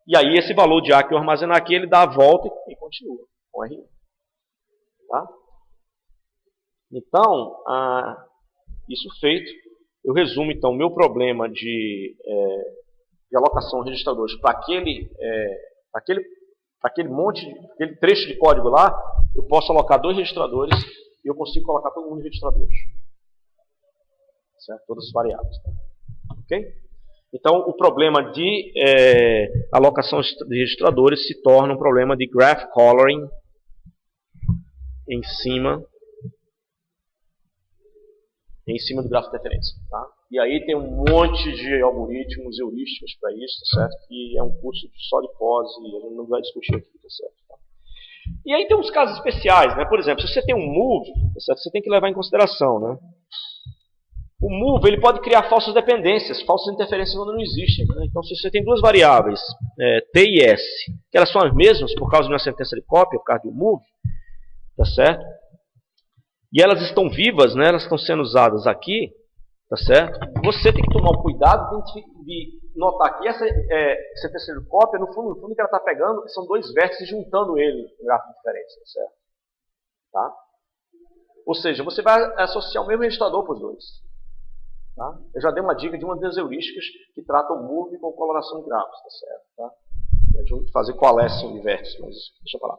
E aí esse valor de A que eu armazenar aqui, ele dá a volta e continua com R1. Tá? Então, isso feito, eu resumo então o meu problema de alocação de registradores para aquele trecho de código lá. Eu posso alocar 2 registradores e eu consigo colocar todo mundo em registradores. Certo? Todas as variáveis. Tá? Ok? Então, o problema de alocação de registradores se torna um problema de graph coloring em cima do grafo de referência. Tá? E aí tem um monte de algoritmos heurísticos para isso, tá certo? Que é um curso só de pós e a gente não vai discutir aqui, tá certo? Tá? E aí tem uns casos especiais, né? Por exemplo, se você tem um move, tá certo? Você tem que levar em consideração, né? O move ele pode criar falsas dependências, falsas interferências onde não existem. Né? Então, se você tem 2 variáveis, T e S, que elas são as mesmas por causa de uma sentença de cópia, por causa do move, tá certo? E elas estão vivas, né? Elas estão sendo usadas aqui, tá certo? Você tem que tomar o cuidado de notar que essa sentença de cópia, no fundo, o que ela está pegando são 2 vértices juntando ele em grafo de diferença, tá certo? Tá? Ou seja, você vai associar o mesmo registrador para os 2. Tá? Eu já dei uma dica de uma das heurísticas que trata o move com coloração de grafos, tá certo? Tá? Fazer coalescing de vértices, mas deixa eu falar.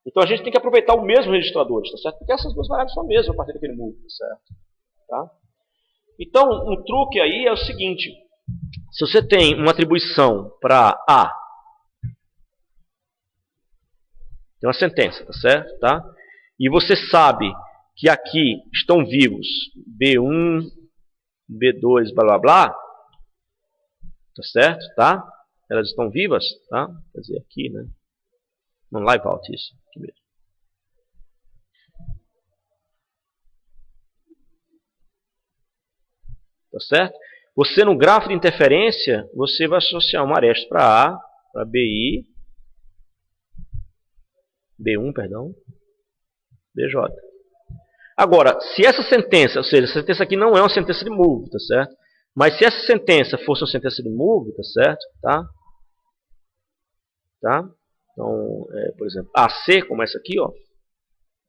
Então a gente tem que aproveitar o mesmo registrador, tá certo? Porque essas 2 variáveis são a mesma a partir daquele move, tá certo? Tá? Então, um truque aí é o seguinte: se você tem uma atribuição para A, tem uma sentença, tá certo? Tá? E você sabe que aqui estão vivos B1, B2, blá blá blá, tá certo? Tá? Elas estão vivas, tá? Quer dizer, aqui, né? No live out isso, aqui mesmo. Tá certo? Você no grafo de interferência, você vai associar uma aresta para A, para BI, B1, perdão, BJ. Agora, se essa sentença, ou seja, essa sentença aqui não é uma sentença de move, tá certo? Mas se essa sentença fosse uma sentença de move, tá certo? Tá? Então, por exemplo, AC começa aqui, ó.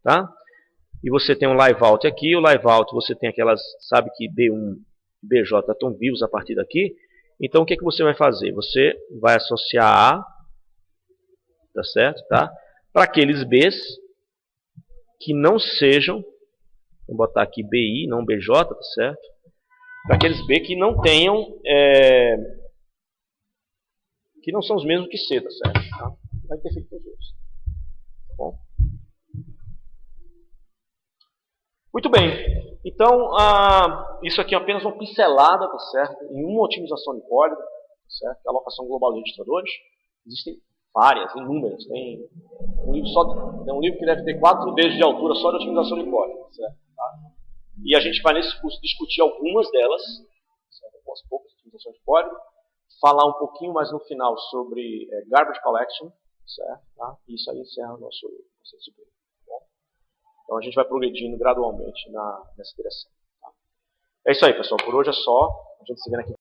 Tá? E você tem um live out aqui, o live out você tem aquelas, sabe que B1 e BJ estão vivos a partir daqui. Então o que você vai fazer? Você vai associar A, tá certo? Tá? Para aqueles Bs que não sejam, vamos botar aqui BI, não BJ, tá certo? Para aqueles B que não tenham, que não são os mesmos que C, tá certo? Tá? Vai ter feito com os outros. Tá bom? Muito bem. Então, isso aqui é apenas uma pincelada, tá certo? Em uma otimização de código, tá certo? A alocação global de registradores. Existem várias, inúmeras. Tem um livro que deve ter 4 dedos de altura só de otimização de código, tá certo? Tá? E a gente vai nesse curso discutir algumas delas, certo? Algumas poucas otimizações de código. Falar um pouquinho mais no final sobre garbage collection, certo? Tá? E isso aí encerra a nossa disciplina. Então a gente vai progredindo gradualmente nessa direção. Tá? É isso aí, pessoal. Por hoje é só. A gente se vê aqui.